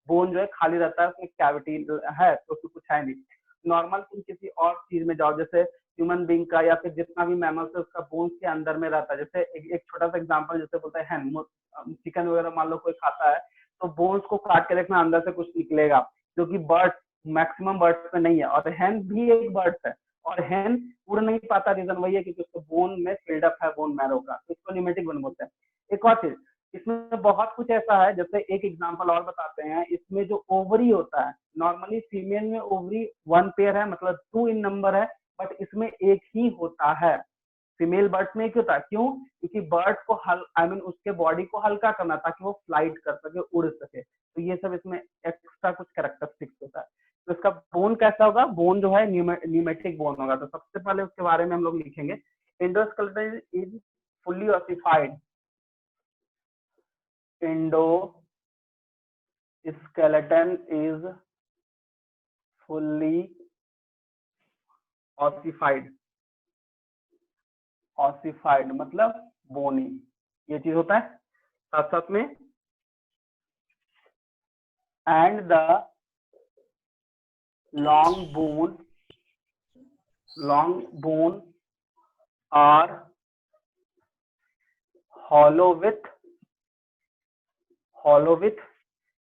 बोन जो है खाली रहता है, उसमें कैविटी है तो उसमें कुछ है नहीं। नॉर्मल तुम किसी और चीज में जाओ, जैसे ह्यूमन बींग का या फिर जितना भी मैमल्स है उसका बोन्स के अंदर में रहता है। जैसे एक छोटा सा एग्जांपल जैसे बोलते हैं चिकन वगैरह मान लो कोई खाता है तो बोन्स को काट के देखना अंदर से कुछ निकलेगा, जो कि बर्ड्स, मैक्सिमम बर्ड्स में नहीं है। और हैन भी एक बर्ड्स है और हैन उड़ नहीं पाता, रीजन वही है क्योंकि उसको बोन में फिल्डअप है बोन मैरो का, तो इसको न्यूमेटिक बोन बोलते हैं। एक और चीज इसमें बहुत कुछ ऐसा है, जैसे एक एग्जांपल और बताते हैं। इसमें जो ओवरी होता है, नॉर्मली फीमेल में ओवरी 1 पेयर है, मतलब 2 इन नंबर है, बट इसमें एक ही होता है। फीमेल बर्ड्स में एक होता है। क्यों? क्योंकि बर्ड को आई मीन उसके बॉडी को हल्का करना ताकि वो फ्लाइट कर सके, उड़ सके। तो ये सब इसमें एक्स्ट्रा कुछ कैरेक्टरिस्टिक्स होता है। तो इसका बोन कैसा होगा? बोन जो है न्यूमेटिक बोन होगा। तो सबसे पहले उसके बारे में हम लोग लिखेंगे। Endoskeleton is fully ossified. Endoskeleton is fully ossified. Ossified मतलब बोनी, ये चीज होता है। साथ साथ में and the long bone are hollow with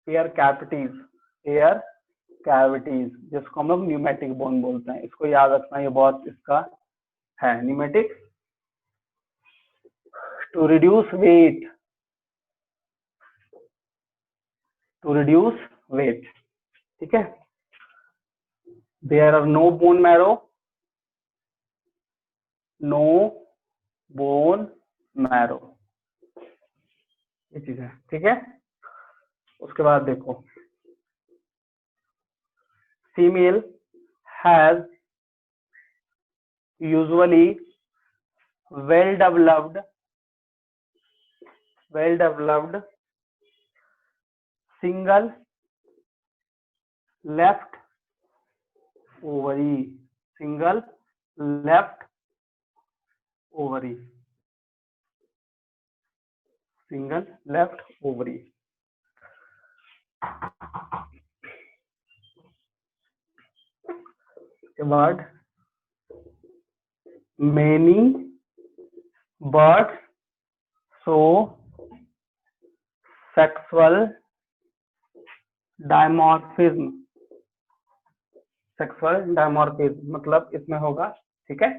air cavities, जिसको हम लोग न्यूमेटिक बोन बोलते हैं। इसको याद रखना, ये बहुत इसका है। न्यूमेटिक टू रिड्यूस वेट, ठीक है। There are no bone marrow, ये चीज है, ठीक है। उसके बाद देखो, female has usually well developed single left ovary, single left ovary. Word many birds show sexual dimorphism. Sexual dimorphism मतलब इसमें होगा, ठीक है।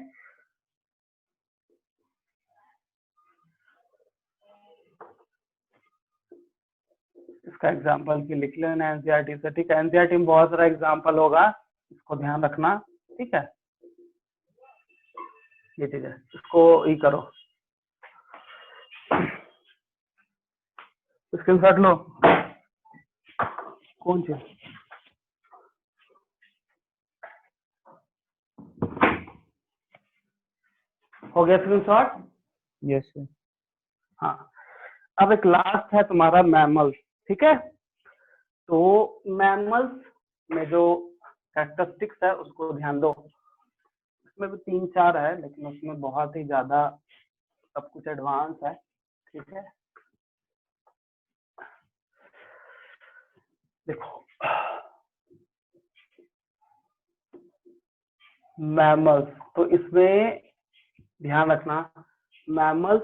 इसका एग्जाम्पल की लिख लेना एनसीईआरटी से, ठीक है। एनसीईआरटी में बहुत सारा एग्जाम्पल होगा, इसको ध्यान रखना, ठीक है। ये चीज है, इसको ही करो, स्क्रीनशॉट लो। कौन सी हो गया स्क्रीनशॉट? Yes sir. हाँ, अब एक लास्ट है तुम्हारा मैमल्स, ठीक है। तो मैमल्स में जो कैरेक्टरिस्टिक्स है उसको ध्यान दो। इसमें भी 3-4 है, लेकिन उसमें बहुत ही ज्यादा सब कुछ एडवांस है, ठीक है। देखो मैमल्स, तो इसमें ध्यान रखना, मैमल्स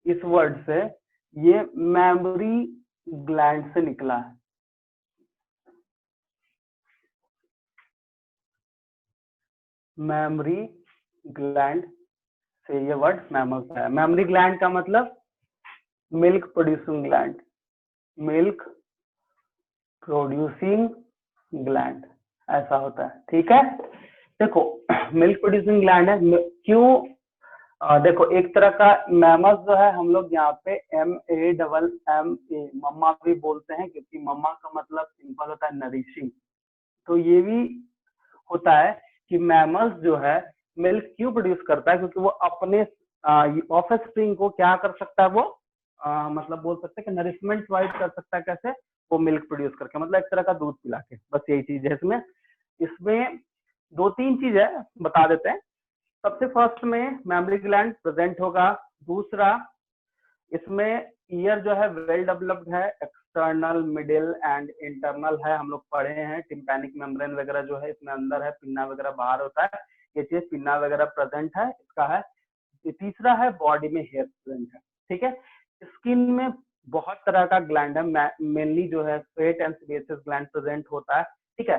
इस वर्ड से ये मेमोरी ग्लैंड से निकला है। मेमोरी ग्लैंड से ये वर्ड मैमल्स है। मेमोरी ग्लैंड का मतलब milk producing gland, milk producing gland ऐसा होता है, ठीक है। देखो मिल्क प्रोड्यूसिंग ग्लैंड है, क्यों? देखो एक तरह का मैमल्स जो है हम लोग यहाँ पे MAMMA मम्मा भी बोलते हैं, क्योंकि मम्मा का मतलब सिंपल होता है नरिशिंग। तो ये भी होता है कि मैमल्स जो है मिल्क क्यों प्रोड्यूस करता है, क्योंकि वो अपने ऑफस्प्रिंग को क्या कर सकता है, वो मतलब बोल सकते हैं कि नरिशमेंट प्रोवाइड कर सकता है। कैसे? वो मिल्क प्रोड्यूस करके, मतलब एक तरह का दूध पिला के, बस यही चीज है इसमें। इसमें 2-3 चीज है, बता देते हैं। सबसे फर्स्ट में मेमोरी ग्लैंड प्रेजेंट होगा। दूसरा, इसमें ईयर जो है वेल डेवलप्ड है, एक्सटर्नल, मिडिल एंड इंटरनल है, हम लोग पढ़े हैं। टिम्पैनिक मेम्ब्रेन वगैरह जो है इसमें अंदर है, पिन्ना वगैरह बाहर होता है, ये चीज पिन्ना वगैरह प्रेजेंट है, इसका है। तीसरा है बॉडी में हेयर प्रेजेंट है, ठीक है। स्किन में बहुत तरह का ग्लैंड है, मेनली जो है fat and sebaceous gland present होता है, ठीक है।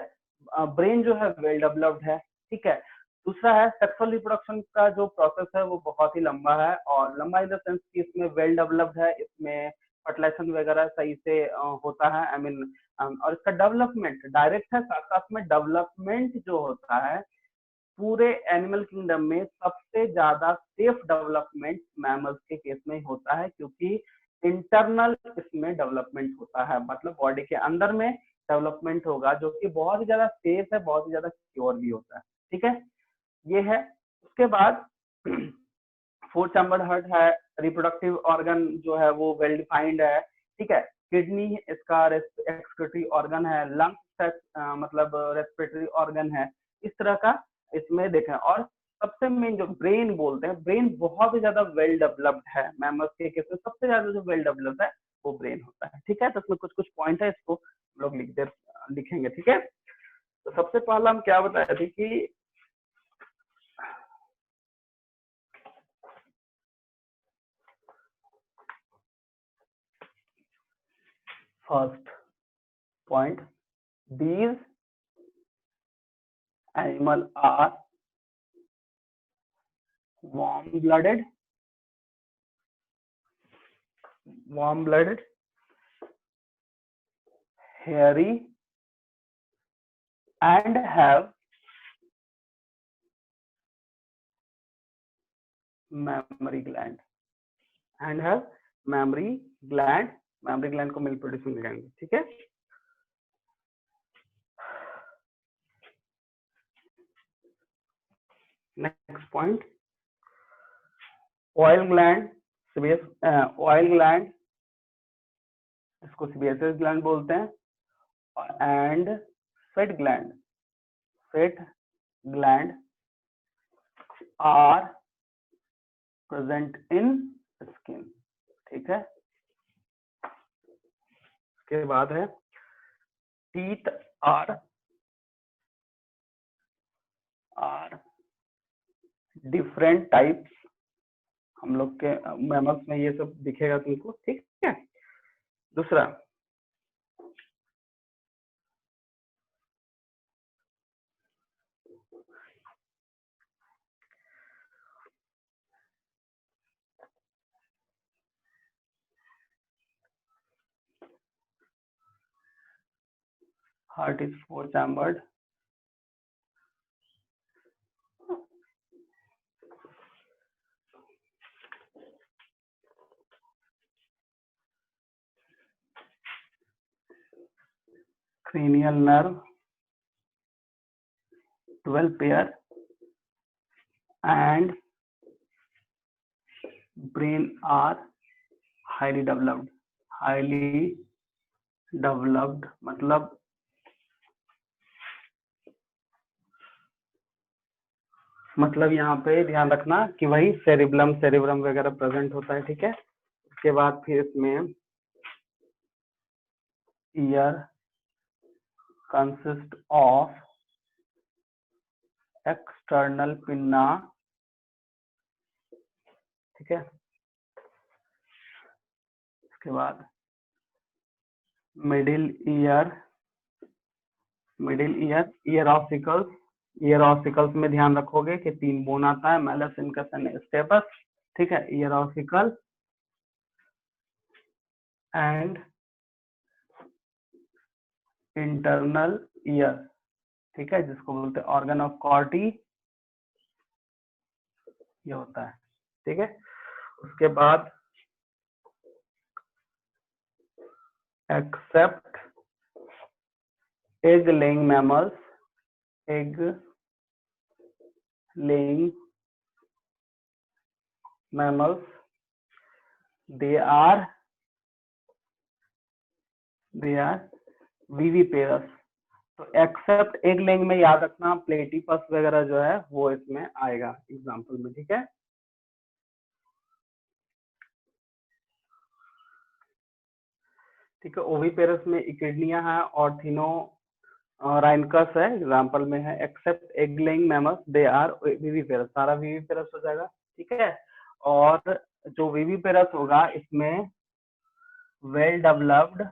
ब्रेन जो है वेल डेवलप्ड है, ठीक है। दूसरा है सेक्सुअल रिप्रोडक्शन का जो प्रोसेस है वो बहुत ही लंबा है, और लंबा इन द सेंस कि इसमें वेल डेवलप्ड है, इसमें फर्टिलाइजेशन वगैरह सही से होता है, आई मीन। और इसका डेवलपमेंट डायरेक्ट है, साथ साथ में डेवलपमेंट जो होता है पूरे एनिमल किंगडम में सबसे ज्यादा सेफ डेवलपमेंट मैमल्स के केस में होता है, क्योंकि इंटरनल इसमें डेवलपमेंट होता है, मतलब बॉडी के अंदर में डेवलपमेंट होगा, जो कि बहुत ही ज्यादा सेफ है, बहुत ही ज्यादा सिक्योर भी होता है, ठीक है। ये है। उसके बाद 4 चैम्बर्ड हार्ट है, रिप्रोडक्टिव ऑर्गन जो है वो वेल डिफाइंड है, ठीक है। किडनी इसका एक्सक्रीटरी ऑर्गन है, लंग्स मतलब रेस्पिरेटरी ऑर्गन है, इस तरह का इसमें देखें। और सबसे मेन जो ब्रेन बोलते हैं, ब्रेन बहुत ही ज्यादा वेल डेवलप्ड है, मैमल्स के केस में सबसे ज्यादा जो वेल डेवलप्ड है वो ब्रेन होता है, ठीक है। तो इसमें कुछ कुछ पॉइंट है, इसको हम लोग लिखेंगे, ठीक है। तो सबसे पहला हम क्या बताए थे कि first point, these animals are warm-blooded, hairy, and have mammary gland. Mammary gland को मिल्क प्रोड्यूसिंग ग्लैंड, ठीक है। Next point, oil gland, oil gland, इसको सेबेसियस ग्लैंड बोलते हैं, and fat gland are present in skin, ठीक है। उसके बाद है टीथ आर डिफरेंट टाइप्स, हम लोग के मैमल्स में ये सब दिखेगा तुमको, ठीक है। दूसरा heart is four chambered, cranial nerve 12 pair, and brain are highly developed मतलब यहाँ पे ध्यान रखना कि वही सेरिब्रम वगैरह प्रेजेंट होता है, ठीक है। उसके बाद फिर इसमें year consist of external pinna, ठीक है। उसके बाद मिडिल ईयर ऑसिकल्स में ध्यान रखोगे कि 3 बोन आता है, मैलस, इनकस एंड स्टेपस, ठीक है। Year ossicle and internal ear, ठीक है, जिसको बोलते हैं ऑर्गन ऑफ कॉर्टी, ये होता है, ठीक है। उसके बाद except egg laying mammals, they are viviparous। तो एक्सेप्ट एग लेइंग में याद रखना प्लेटिपस वगैरह जो है वो इसमें आएगा एग्जाम्पल में, ठीक है। ठीक है, ओविपेरस में इकिडनिया है और थिनो राइनकस है, एग्जाम्पल में है। Except egg laying mammals they are viviparous, सारा विविपेरस हो जाएगा, ठीक है। और जो विविपेरस होगा इसमें वेल डेवलप्ड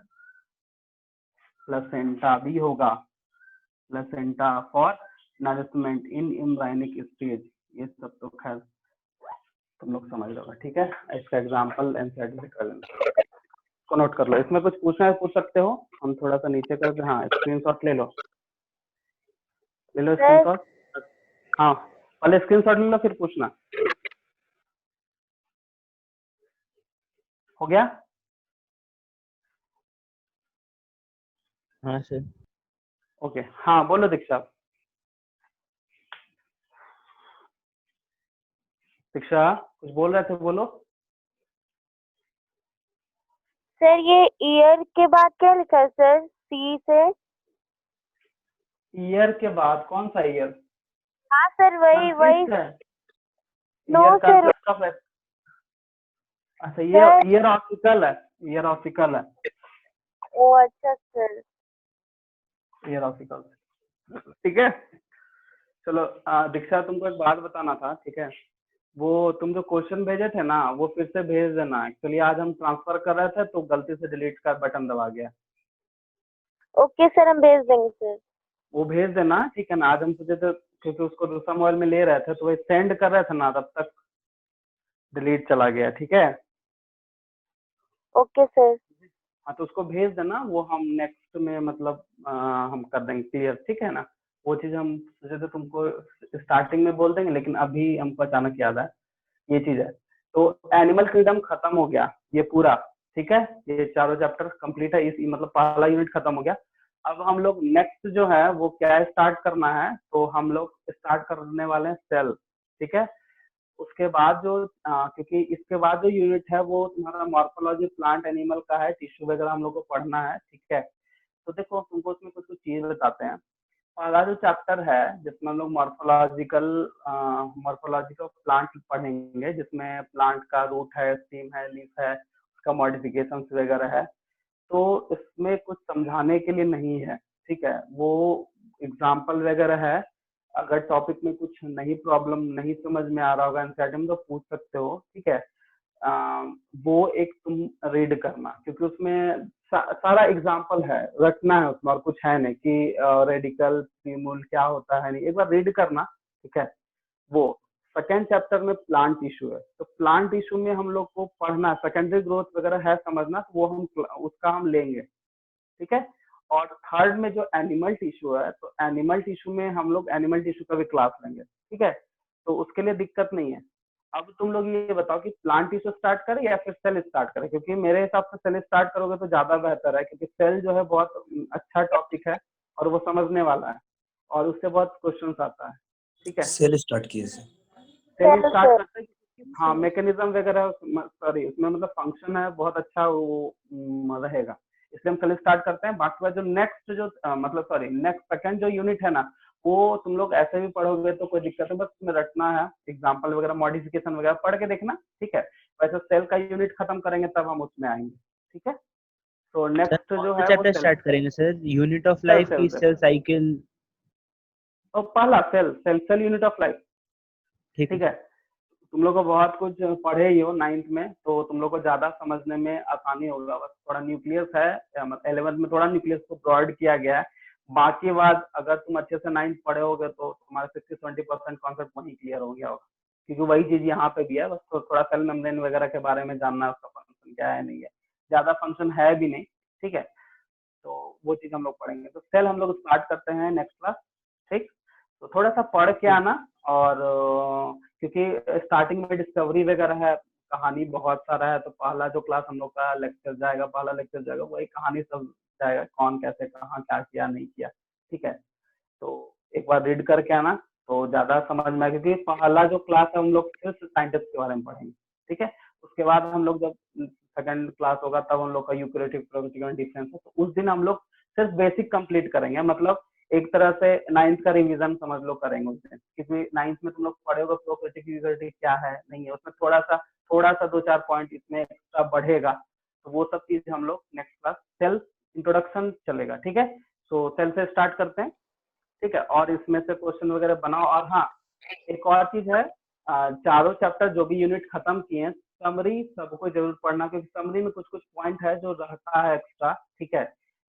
प्लेसेंटा भी होगा, placenta for nourishment in embryonic stage, ये सब तो खैर तुम लोग समझ लो, ठीक है। इसका एग्जाम्पल एनसीईआरटी से कर लेना, को नोट कर लो। इसमें कुछ पूछना है पूछ सकते हो, हम थोड़ा सा नीचे करके, हाँ स्क्रीनशॉट ले लो स्क्रीनशॉट, हाँ पहले स्क्रीनशॉट ले लो फिर पूछना, हो गया। हाँ सर। ओके, हाँ बोलो दीक्षा। दीक्षा कुछ बोल रहे थे, बोलो। सर ये ईयर के बाद क्या लिखा है सर, सी से? ईयर के बाद कौन सा ईयर? हाँ सर वही नो सर। अच्छा ईयर ऑप्टिकल है, ईयर ऑप्टिकल है। ओ अच्छा सर। ईयर ऑप्टिकल, ठीक है। चलो दीक्षा तुमको एक बात बताना था, ठीक है। वो तुम जो क्वेश्चन भेजे थे ना वो फिर से भेज देना, एक्चुअली आज हम ट्रांसफर कर रहे थे तो गलती से डिलीट का बटन दबा गया। ओके सर, हम भेज देंगे सर। वो भेज देना, ठीक है ना। आज हम सोचे थे क्योंकि उसको दूसरा मोबाइल में ले रहे थे तो वो सेंड कर रहे थे ना, तब तक डिलीट चला गया, ठीक है। Okay sir. हाँ तो उसको भेज देना, वो हम नेक्स्ट में मतलब हम कर देंगे क्लियर, ठीक है ना। वो चीज हम सोचे थे तुमको स्टार्टिंग में बोल देंगे, लेकिन अभी हमको अचानक याद है ये चीज है। तो एनिमल किंगडम खत्म हो गया ये पूरा, ठीक है। ये चारों चैप्टर कंप्लीट है, इस मतलब पहला यूनिट खत्म हो गया। अब हम लोग नेक्स्ट जो है वो क्या स्टार्ट करना है, तो हम लोग स्टार्ट करने वाले हैं सेल, ठीक है। उसके बाद जो क्योंकि इसके बाद जो यूनिट है वो तुम्हारा मॉर्फोलॉजी प्लांट एनिमल का है, टिश्यू वगैरह हम लोग को पढ़ना है, ठीक है। तो देखो तुमको उसमें कुछ कुछ चीज बताते हैं। पहला जो चैप्टर है जिसमें हम लोग मॉर्फोलॉजिकल प्लांट पढ़ेंगे, जिसमें प्लांट का रूट है, स्टीम है, लीफ है, उसका मॉडिफिकेशन वगैरह है। तो इसमें कुछ समझाने के लिए नहीं है, ठीक है, वो एग्जाम्पल वगैरह है। अगर टॉपिक में कुछ नहीं प्रॉब्लम नहीं समझ में आ रहा होगा एनसीईआरटी में तो पूछ सकते हो, ठीक है। वो एक तुम रीड करना, क्योंकि उसमें सारा एग्जाम्पल है, रटना है उसमें, और कुछ है नहीं कि रेडिकल प्रीमूल क्या होता है, नहीं, एक बार रीड करना, ठीक है। वो सेकेंड चैप्टर में प्लांट इशू है, तो प्लांट इशू में हम लोग को पढ़ना, सेकेंडरी ग्रोथ वगैरह है समझना, तो वो हम उसका हम लेंगे, ठीक है। और थर्ड में जो एनिमल टिश्यू है, तो एनिमल टिश्यू में हम लोग एनिमल टिश्यू का भी क्लास लेंगे, ठीक है। तो उसके लिए दिक्कत नहीं है। अब तुम लोग ये बताओ कि प्लांट टिश्यू स्टार्ट करें या फिर सेल स्टार्ट करें, क्योंकि मेरे हिसाब से सेल स्टार्ट करोगे तो ज्यादा बेहतर है, क्योंकि सेल जो है बहुत अच्छा टॉपिक है और वो समझने वाला है और उससे बहुत क्वेश्चन आता है, ठीक है। सेल स्टार्ट किए से सेल Cell, स्टार्ट sir. करते हैं, हाँ, मैकेनिज्म वगैरह, सॉरी, उसमें मतलब फंक्शन है बहुत अच्छा, वो रहेगा, इसलिए हम सेल स्टार्ट करते हैं। बाकी जो नेक्स्ट जो मतलब सॉरी नेक्स्ट सेकंड जो यूनिट है ना, वो तुम लोग ऐसे भी पढ़ोगे तो कोई दिक्कत है, बस उसमें रटना है, एग्जाम्पल वगैरह मॉडिफिकेशन वगैरह पढ़ के देखना, ठीक है। वैसे सेल का यूनिट खत्म करेंगे तब हम उसमें आएंगे, ठीक है। तो सर नेक्स्ट कौन जो सा है वो चैप्टर सेल स्टार्ट करेंगे sir, unit of cell life cell की सेल सेल साइकिल? और पहला cell cell cell unit of life, ठीक है ठीक है। तुम लोग को बहुत कुछ पढ़े ही हो 9th में, तो तुम लोग को ज्यादा समझने में आसानी होगा, बस थोड़ा न्यूक्लियस है, 11th में थोड़ा न्यूक्लियस को ब्रॉड किया गया है। बाकी बात अगर तुम अच्छे से 9th पढ़े होगे तो तुम्हारे 60-70% कॉन्सेप्ट वहीं क्लियर हो गया होगा, क्योंकि वही चीज यहाँ पे भी है, बस थोड़ा सेल मेम्ब्रेन वगैरह के बारे में जानना है, उसका फंक्शन क्या है, नहीं है, ज्यादा फंक्शन है भी नहीं, ठीक है। तो वो चीज हम लोग पढ़ेंगे, तो सेल हम लोग स्टार्ट करते हैं नेक्स्ट क्लास, ठीक। तो थोड़ा सा पढ़ के आना, और क्योंकि स्टार्टिंग में डिस्कवरी वगैरह है, कहानी बहुत सारा है, तो पहला जो क्लास हम लोग का लेक्चर जाएगा, पहला लेक्चर जाएगा वही कहानी सब जाएगा, कौन कैसे कहाँ क्या किया नहीं किया, ठीक है। तो एक बार रीड करके आना तो ज्यादा समझ में आएगा, क्योंकि पहला जो क्लास है हम लोग सिर्फ साइंटिस्ट के बारे में पढ़ेंगे, ठीक है। उसके बाद हम लोग जब सेकंड क्लास होगा तब हम लोग का यूकेरियोटिक प्रोकैरियोटिक डिफरेंस है, तो उस दिन हम लोग सिर्फ बेसिक कंप्लीट करेंगे, मतलब एक तरह से 9th का रिवीजन समझ लो करेंगे उस दिन, क्योंकि 9th में तुम लोग पढ़ोगे प्रोकैरियोटिक यूकेरियोटिक क्या है नहीं है, उसमें थोड़ा सा 2-4 पॉइंट इसमें एक्स्ट्रा बढ़ेगा, तो वो सब चीज हम लोग नेक्स्ट क्लास सेल इंट्रोडक्शन चलेगा, ठीक है। तो सेल से स्टार्ट करते हैं, ठीक है, और इसमें से क्वेश्चन वगैरह बनाओ। और हाँ, एक और चीज है, चारों चैप्टर जो भी यूनिट खत्म किए हैं, समरी सबको जरूर पढ़ना, क्योंकि समरी में कुछ कुछ पॉइंट है जो रहता है एक्स्ट्रा, ठीक है,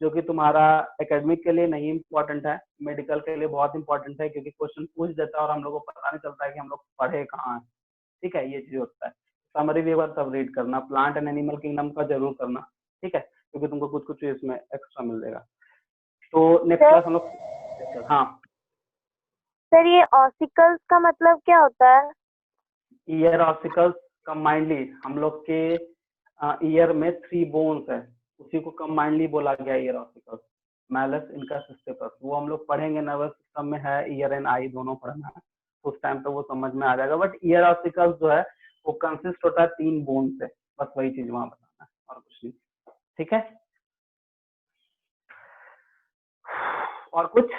जो कि तुम्हारा एकेडमिक के लिए नहीं इम्पोर्टेंट है, मेडिकल के लिए बहुत इंपॉर्टेंट है, क्योंकि क्वेश्चन पूछ देता है और हम लोग को पता नहीं चलता है कि हम लोग पढ़े कहाँ है, ठीक है, ये चीज होता है। समरी भी एक बार सब रीड करना, प्लांट एंड एनिमल किंगडम का जरूर करना, ठीक है, क्योंकि तुमको कुछ कुछ इसमें एक्स्ट्रा मिल जाएगा। तो नेक्स्ट क्लास हम लोग, हाँ, सर ये ऑसिकल्स का मतलब क्या होता है? ईयर ऑसिकल्स कंबाइंडली, हम लोग के ईयर में 3 बोन्स है, उसी को कंबाइंडली बोला गया ear ossicles, malleus incus stapes, वो हम लोग पढ़ेंगे, नर्वस सिस्टम में है, ईयर एंड आई दोनों पढ़ना है, उस टाइम पे वो समझ में आ जाएगा। बट ईयर ऑसिकल्स जो है वो कंसिस्ट होता है 3 बोन से, बस वही चीज वहां बताना है और कुछ नहीं, ठीक है। और कुछ?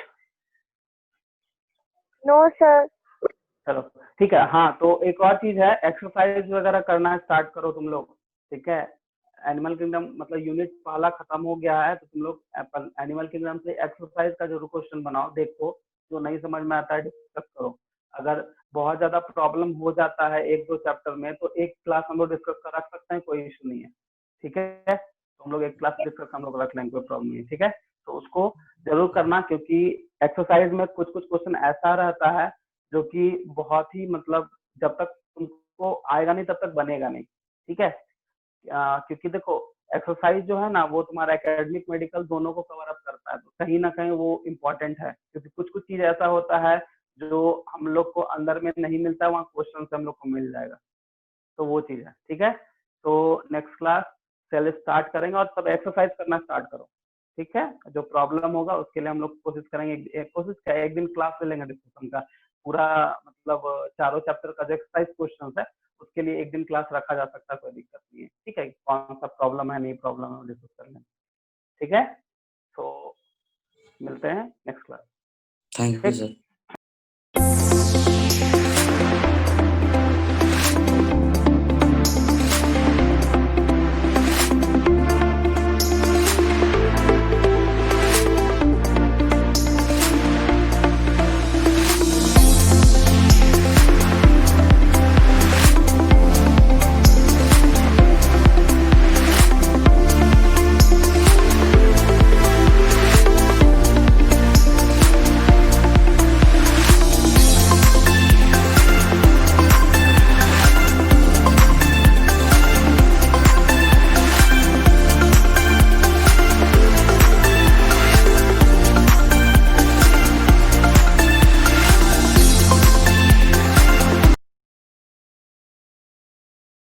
No sir. चलो ठीक है। हाँ, तो एक और चीज है, एक्सरसाइज वगैरह करना स्टार्ट करो तुम लोग, ठीक है। एनिमल किंगडम मतलब यूनिट पहला खत्म हो गया है, तो तुम लोग एनिमल किंगडम से एक्सरसाइज का जरूर क्वेश्चन बनाओ, देखो जो नहीं समझ में आता है डिस्कस करो। अगर बहुत ज्यादा प्रॉब्लम हो जाता है 1-2 चैप्टर में, तो एक क्लास हम लोग डिस्कस कर रख सकते हैं, कोई इशू नहीं है, ठीक है। तो हम लोग एक क्लास डिस्कस हम लोग रख लेंगे, कोई प्रॉब्लम नहीं है, ठीक है। तो उसको जरूर करना, क्योंकि एक्सरसाइज में कुछ कुछ क्वेश्चन ऐसा रहता है जो कि बहुत ही मतलब जब तक तुमको आएगा नहीं तब तक बनेगा नहीं, ठीक है। क्योंकि देखो एक्सरसाइज जो है ना वो तुम्हारा एकेडमिक मेडिकल दोनों को कवर अप करता है, तो कहीं ना कहीं वो इम्पोर्टेंट है, क्योंकि कुछ कुछ चीज ऐसा होता है जो हम लोग को अंदर में नहीं मिलता है, वहाँ क्वेश्चन से हम लोग को मिल जाएगा, तो वो चीज है, ठीक है। तो नेक्स्ट क्लास सेल स्टार्ट करेंगे और सब एक्सरसाइज करना स्टार्ट करो, ठीक है। जो प्रॉब्लम होगा उसके लिए हम लोग कोशिश करेंगे, कोशिश क्या एक दिन क्लास ले लेंगे डिस्कशन का पूरा, मतलब चारों चैप्टर का जो एक्सरसाइज क्वेश्चन है उसके लिए एक दिन क्लास रखा जा सकता है, कोई दिक्कत नहीं है, ठीक है। कौन सा प्रॉब्लम है नहीं प्रॉब्लम है डिस्कस कर लेंगे, ठीक है। तो मिलते हैं नेक्स्ट क्लास, थैंक यू ठीक। सर।